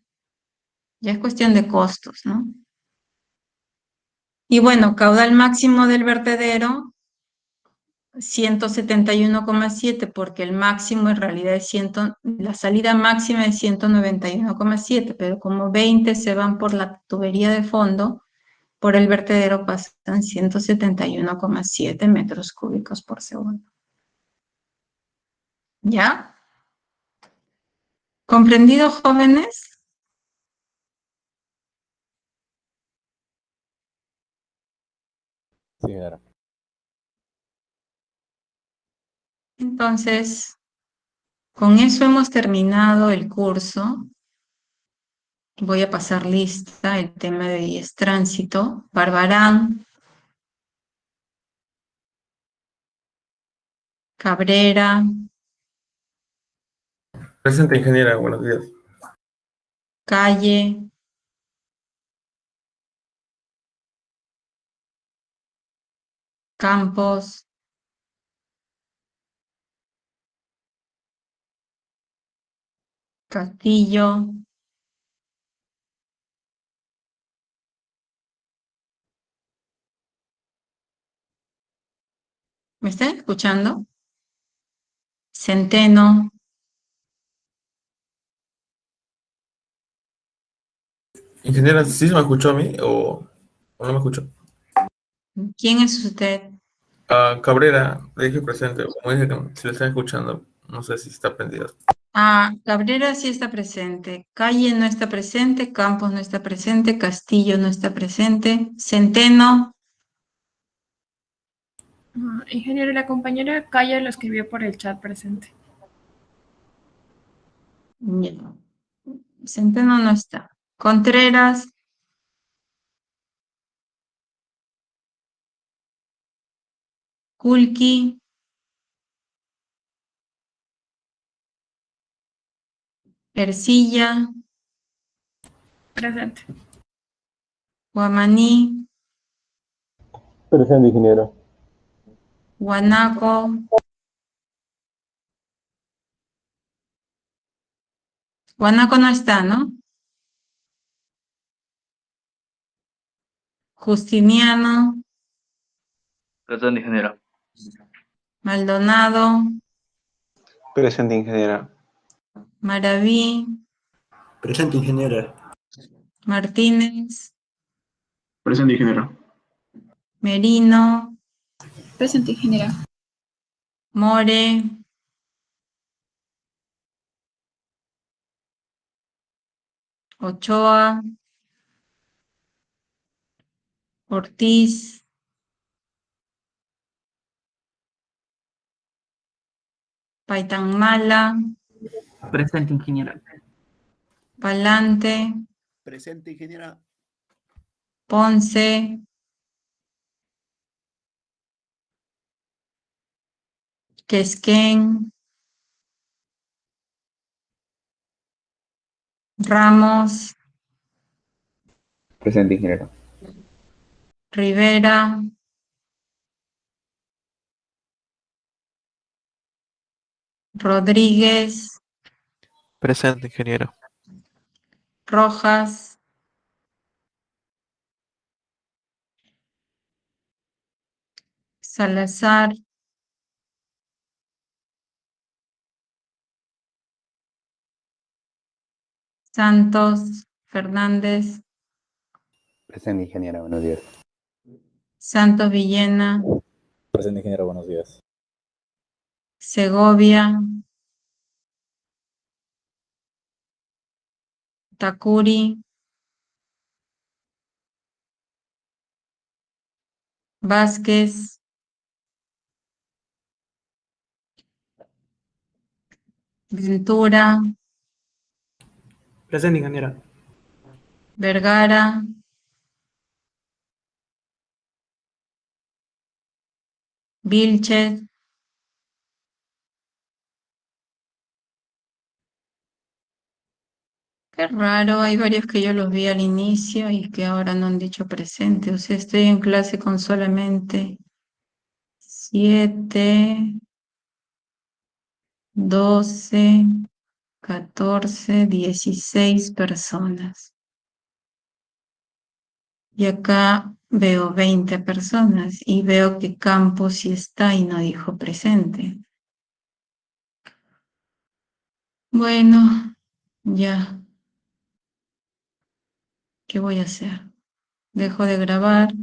Ya es cuestión de costos, ¿no? Y bueno, caudal máximo del vertedero, 171,7, porque el máximo en realidad es la salida máxima es 191,7, pero como 20 se van por la tubería de fondo, por el vertedero pasan 171,7 metros cúbicos por segundo. ¿Ya? ¿Comprendido, jóvenes? Sí, señora. Entonces, con eso hemos terminado el curso. Voy a pasar lista el tema de 10 tránsito. Barbarán, Cabrera, Presente, ingeniera, buenos días. Calle, Campos, Castillo, ¿me están escuchando? Centeno, Ingeniera, ¿sí se me escuchó a mí o no me escuchó? ¿quién es usted? Cabrera, le dije presente, como dije que si le están escuchando, no sé si está prendido. Ah, Cabrera sí está presente, Calle no está presente, Campos no está presente, Castillo no está presente, Centeno, Ingeniero, la compañera Calla lo escribió por el chat presente. ya. Centeno no está. Contreras, Kulki, Ercilla, Presente. Guamaní, Presente, ingeniero. Guanaco, Guanaco no está, ¿no? Justiniano, Presente, ingeniero. Maldonado, Presente, ingeniera. Maraví, Presente, ingeniera. Martínez, Presente, ingeniera. Merino, Presente, ingeniera. More, Ochoa, Ortiz, Paitanmala, Presente, ingeniera. Palante, Presente, ingeniera. Ponce, Quesquén, Ramos, Presente, ingeniero. Rivera, Rodríguez, Presente, ingeniero. Rojas, Salazar, Santos, Fernández, Presente, ingeniera. Buenos días. Santos Villena, Presente, ingeniero, buenos días. Segovia, Takuri, Vázquez, Ventura, Presente, ingeniera. Vergara, Vilches, qué raro, hay varios que yo los vi al inicio y que ahora no han dicho presente. O sea, estoy en clase con solamente 7, 12, 14, 16 personas. Y acá veo 20 personas y veo que Campos sí está y no dijo presente. Bueno, ya. ¿Qué voy a hacer? Dejo de grabar.